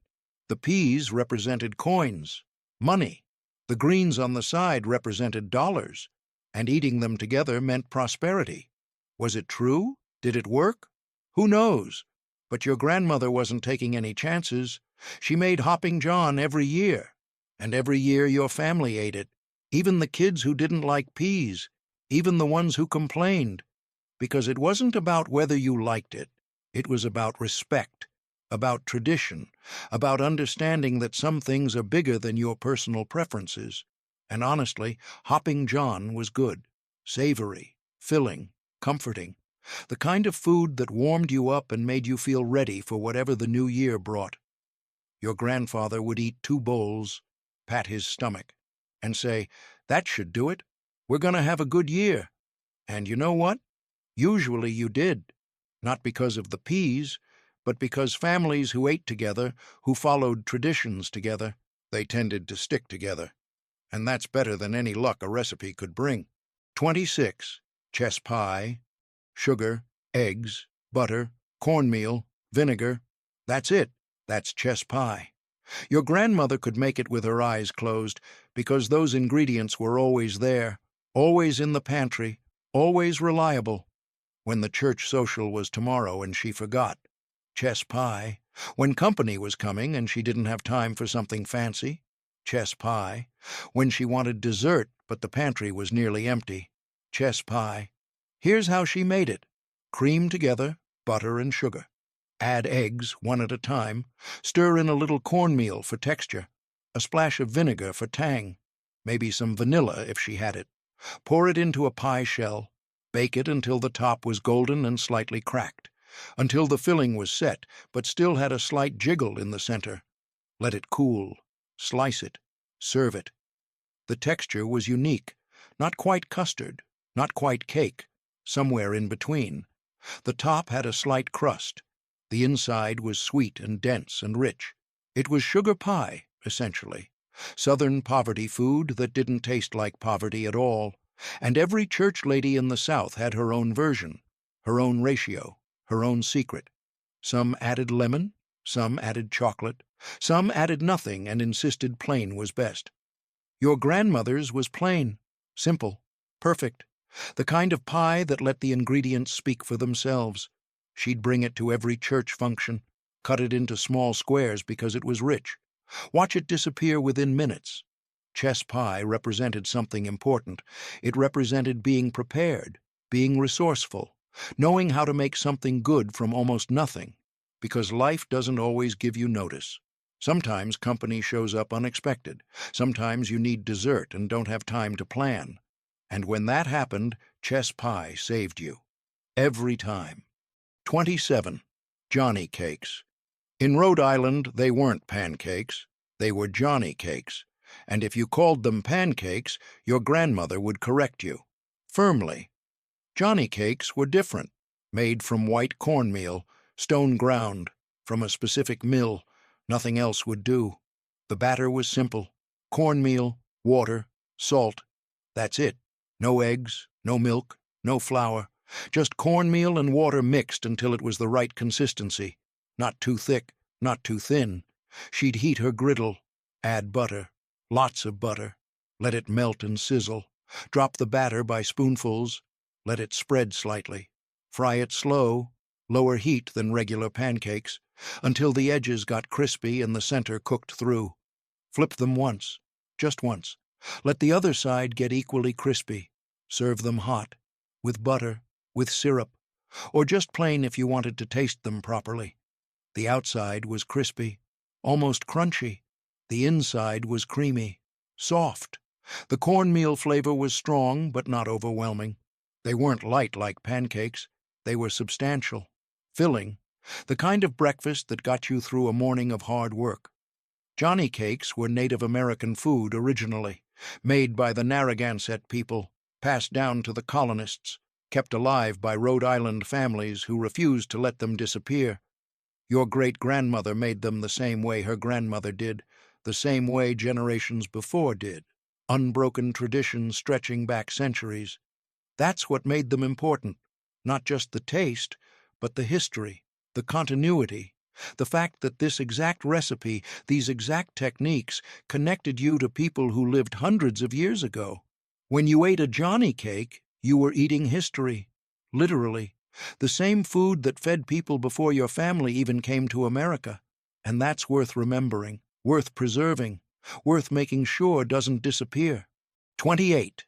The peas represented coins, money. The greens on the side represented dollars, and eating them together meant prosperity. Was it true? Did it work? Who knows? But your grandmother wasn't taking any chances. She made Hopping John every year, and every year your family ate it, even the kids who didn't like peas, even the ones who complained, because it wasn't about whether you liked it. It was about respect, about tradition, about understanding that some things are bigger than your personal preferences. And honestly, Hopping John was good, savory, filling, comforting, the kind of food that warmed you up and made you feel ready for whatever the new year brought. Your grandfather would eat 2 bowls, pat his stomach, and say, "That should do it. We're going to have a good year." And you know what? Usually you did, not because of the peas, but because families who ate together, who followed traditions together, they tended to stick together. And that's better than any luck a recipe could bring. 26. Chess pie, sugar, eggs, butter, cornmeal, vinegar. That's it. That's chess pie. Your grandmother could make it with her eyes closed, because those ingredients were always there, always in the pantry, always reliable. When the church social was tomorrow and she forgot, chess pie. When company was coming and she didn't have time for something fancy, chess pie. When she wanted dessert but the pantry was nearly empty, chess pie. Here's how she made it. Cream together, butter and sugar. Add eggs, one at a time. Stir in a little cornmeal for texture. A splash of vinegar for tang. Maybe some vanilla if she had it. Pour it into a pie shell. Bake it until the top was golden and slightly cracked, until the filling was set but still had a slight jiggle in the center. Let it cool. Slice it. Serve it. The texture was unique, not quite custard, not quite cake, somewhere in between. The top had a slight crust. The inside was sweet and dense and rich. It was sugar pie, essentially. Southern poverty food that didn't taste like poverty at all. And every church lady in the South had her own version, her own ratio, her own secret. Some added lemon, some added chocolate, some added nothing and insisted plain was best. Your grandmother's was plain, simple, perfect, the kind of pie that let the ingredients speak for themselves. She'd bring it to every church function, cut it into small squares because it was rich. Watch it disappear within minutes. Chess pie represented something important. It represented being prepared, being resourceful, knowing how to make something good from almost nothing, because life doesn't always give you notice. Sometimes company shows up unexpected. Sometimes you need dessert and don't have time to plan. And when that happened, chess pie saved you. Every time. 27. Johnny cakes. In Rhode Island, they weren't pancakes. They were Johnny cakes. And if you called them pancakes, your grandmother would correct you. Firmly. Johnny cakes were different. Made from white cornmeal, stone ground, from a specific mill. Nothing else would do. The batter was simple. Cornmeal, water, salt. That's it. No eggs, no milk, no flour. Just cornmeal and water mixed until it was the right consistency. Not too thick, not too thin. She'd heat her griddle, add butter, lots of butter. Let it melt and sizzle. Drop the batter by spoonfuls. Let it spread slightly. Fry it slow, lower heat than regular pancakes, until the edges got crispy and the center cooked through. Flip them once, just once. Let the other side get equally crispy. Serve them hot, with butter, with syrup, or just plain if you wanted to taste them properly. The outside was crispy, almost crunchy. The inside was creamy, soft. The cornmeal flavor was strong but not overwhelming. They weren't light like pancakes. They were substantial, filling, the kind of breakfast that got you through a morning of hard work. Johnny cakes were Native American food originally, made by the Narragansett people, passed down to the colonists, kept alive by Rhode Island families who refused to let them disappear. Your great-grandmother made them the same way her grandmother did, the same way generations before did, unbroken traditions stretching back centuries. That's what made them important, not just the taste, but the history, the continuity, the fact that this exact recipe, these exact techniques, connected you to people who lived hundreds of years ago. When you ate a Johnny cake, you were eating history, literally, the same food that fed people before your family even came to America. And that's worth remembering, worth preserving, worth making sure doesn't disappear. 28.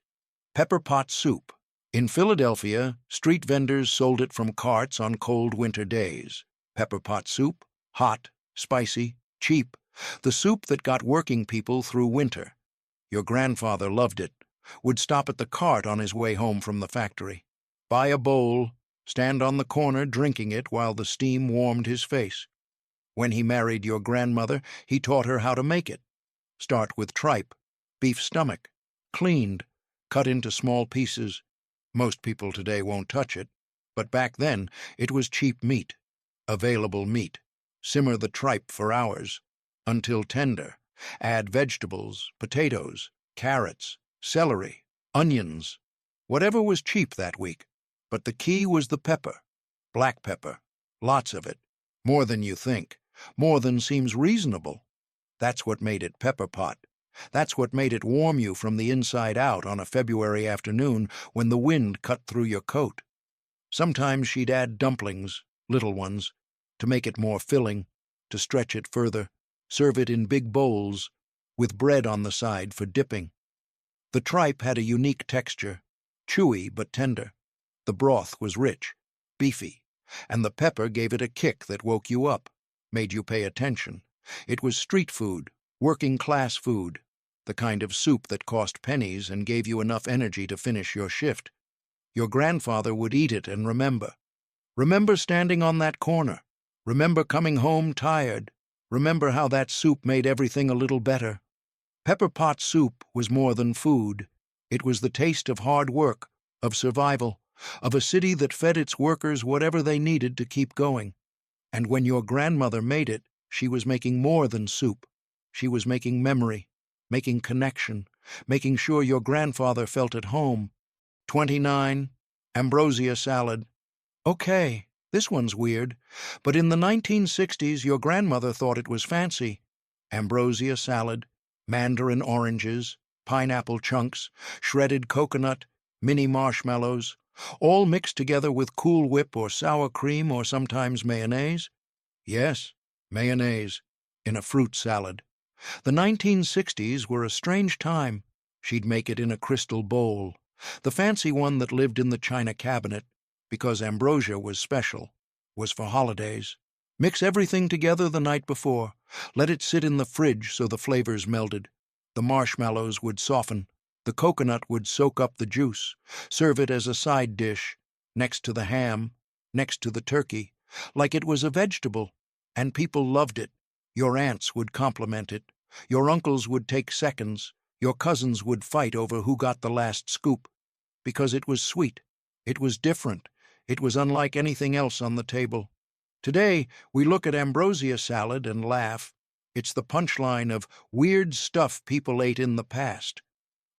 Pepper pot soup. In Philadelphia, street vendors sold it from carts on cold winter days. Pepper pot soup, hot, spicy, cheap, the soup that got working people through winter. Your grandfather loved it, would stop at the cart on his way home from the factory, buy a bowl, stand on the corner drinking it while the steam warmed his face. When he married your grandmother, he taught her how to make it. Start with tripe, beef stomach, cleaned, cut into small pieces. Most people today won't touch it, but back then it was cheap meat, available meat. Simmer the tripe for hours, until tender. Add vegetables, potatoes, carrots, celery, onions, whatever was cheap that week. But the key was the pepper, black pepper, lots of it, more than you think, more than seems reasonable. That's what made it pepper pot. That's what made it warm you from the inside out on a February afternoon when the wind cut through your coat. Sometimes she'd add dumplings, little ones, to make it more filling, to stretch it further, serve it in big bowls, with bread on the side for dipping. The tripe had a unique texture, chewy but tender. The broth was rich, beefy, and the pepper gave it a kick that woke you up, made you pay attention. It was street food, working-class food, the kind of soup that cost pennies and gave you enough energy to finish your shift. Your grandfather would eat it and remember. Remember standing on that corner. Remember coming home tired. Remember how that soup made everything a little better. Pepper pot soup was more than food. It was the taste of hard work, of survival, of a city that fed its workers whatever they needed to keep going. And when your grandmother made it, she was making more than soup. She was making memory, making connection, making sure your grandfather felt at home. 29. Ambrosia salad. Okay, this one's weird, but in the 1960s your grandmother thought it was fancy. Ambrosia salad, mandarin oranges, pineapple chunks, shredded coconut, mini marshmallows, all mixed together with Cool Whip or sour cream or sometimes mayonnaise. Yes, mayonnaise, in a fruit salad. The 1960s were a strange time. She'd make it in a crystal bowl, the fancy one that lived in the china cabinet, because ambrosia was special, was for holidays. Mix everything together the night before. Let it sit in the fridge so the flavors melded. The marshmallows would soften. The coconut would soak up the juice. Serve it as a side dish, next to the ham, next to the turkey, like it was a vegetable. And people loved it. Your aunts would compliment it. Your uncles would take seconds. Your cousins would fight over who got the last scoop. Because it was sweet. It was different. It was unlike anything else on the table. Today, we look at ambrosia salad and laugh. It's the punchline of weird stuff people ate in the past.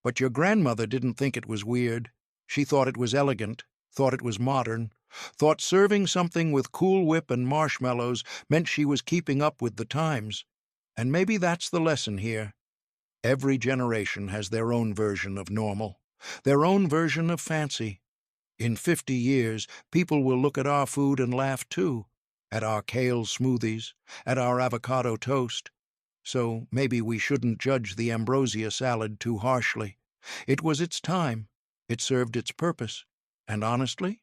But your grandmother didn't think it was weird. She thought it was elegant, thought it was modern, thought serving something with Cool Whip and marshmallows meant she was keeping up with the times. And maybe that's the lesson here. Every generation has their own version of normal, their own version of fancy. In 50 years, people will look at our food and laugh too, at our kale smoothies, at our avocado toast. So maybe we shouldn't judge the Ambrosia salad too harshly. It was its time. It served its purpose. And honestly,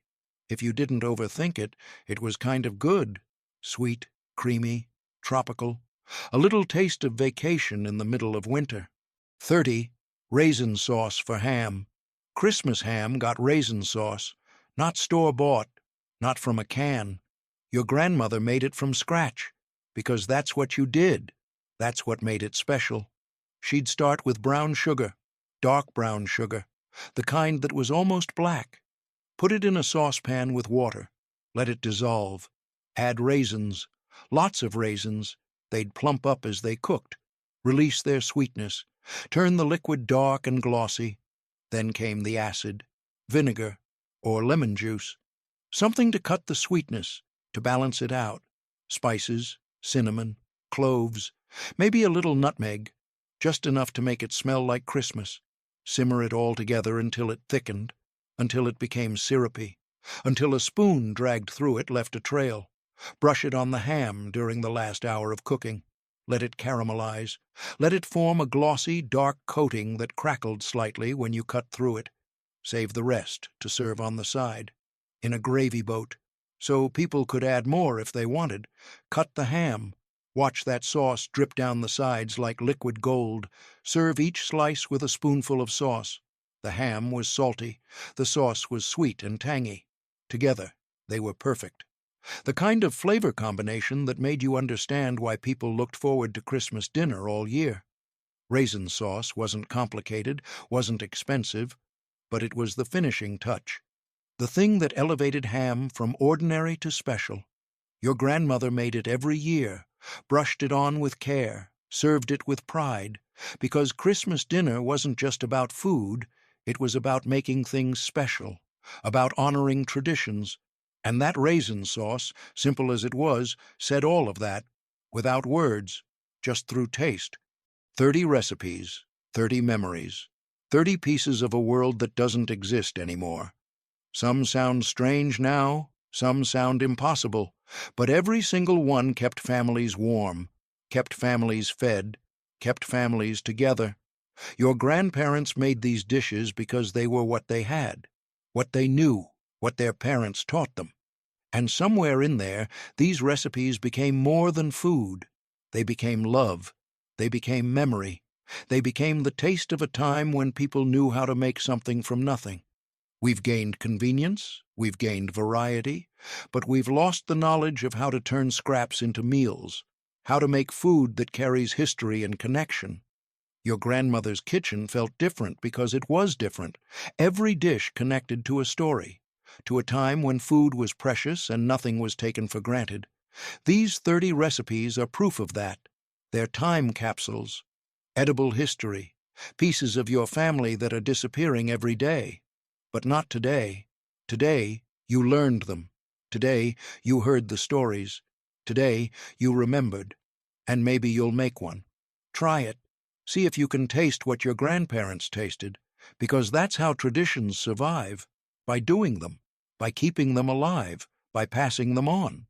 if you didn't overthink it, it was kind of good. Sweet, creamy, tropical. A little taste of vacation in the middle of winter. 30. Raisin sauce for ham. Christmas ham got raisin sauce. Not store-bought. Not from a can. Your grandmother made it from scratch. Because that's what you did. That's what made it special. She'd start with brown sugar, dark brown sugar, the kind that was almost black. Put it in a saucepan with water. Let it dissolve. Add raisins. Lots of raisins. They'd plump up as they cooked. Release their sweetness. Turn the liquid dark and glossy. Then came the acid, vinegar, or lemon juice. Something to cut the sweetness, to balance it out. Spices, cinnamon, cloves, maybe a little nutmeg, just enough to make it smell like Christmas. Simmer it all together until it thickened, until it became syrupy, until a spoon dragged through it left a trail. Brush it on the ham during the last hour of cooking. Let it caramelize. Let it form a glossy, dark coating that crackled slightly when you cut through it. Save the rest to serve on the side, in a gravy boat, so people could add more if they wanted. Cut the ham. Watch that sauce drip down the sides like liquid gold. Serve each slice with a spoonful of sauce. The ham was salty. The sauce was sweet and tangy. Together, they were perfect. The kind of flavor combination that made you understand why people looked forward to Christmas dinner all year. Raisin sauce wasn't complicated, wasn't expensive, but it was the finishing touch. The thing that elevated ham from ordinary to special. Your grandmother made it every year, brushed it on with care, served it with pride, because Christmas dinner wasn't just about food, it was about making things special, about honoring traditions. And that raisin sauce, simple as it was, said all of that, without words, just through taste. 30 recipes, 30 memories, 30 pieces of a world that doesn't exist anymore. Some sound strange now, some sound impossible, but every single one kept families warm, kept families fed, kept families together. Your grandparents made these dishes because they were what they had, what they knew, what their parents taught them. And somewhere in there, these recipes became more than food. They became love. They became memory. They became the taste of a time when people knew how to make something from nothing. We've gained convenience, we've gained variety, but we've lost the knowledge of how to turn scraps into meals, how to make food that carries history and connection. Your grandmother's kitchen felt different because it was different. Every dish connected to a story, to a time when food was precious and nothing was taken for granted. These 30 recipes are proof of that. They're time capsules, edible history, pieces of your family that are disappearing every day. But not today. Today, you learned them. Today, you heard the stories. Today, you remembered. And maybe you'll make one. Try it. See if you can taste what your grandparents tasted, because that's how traditions survive, by doing them, by keeping them alive, by passing them on.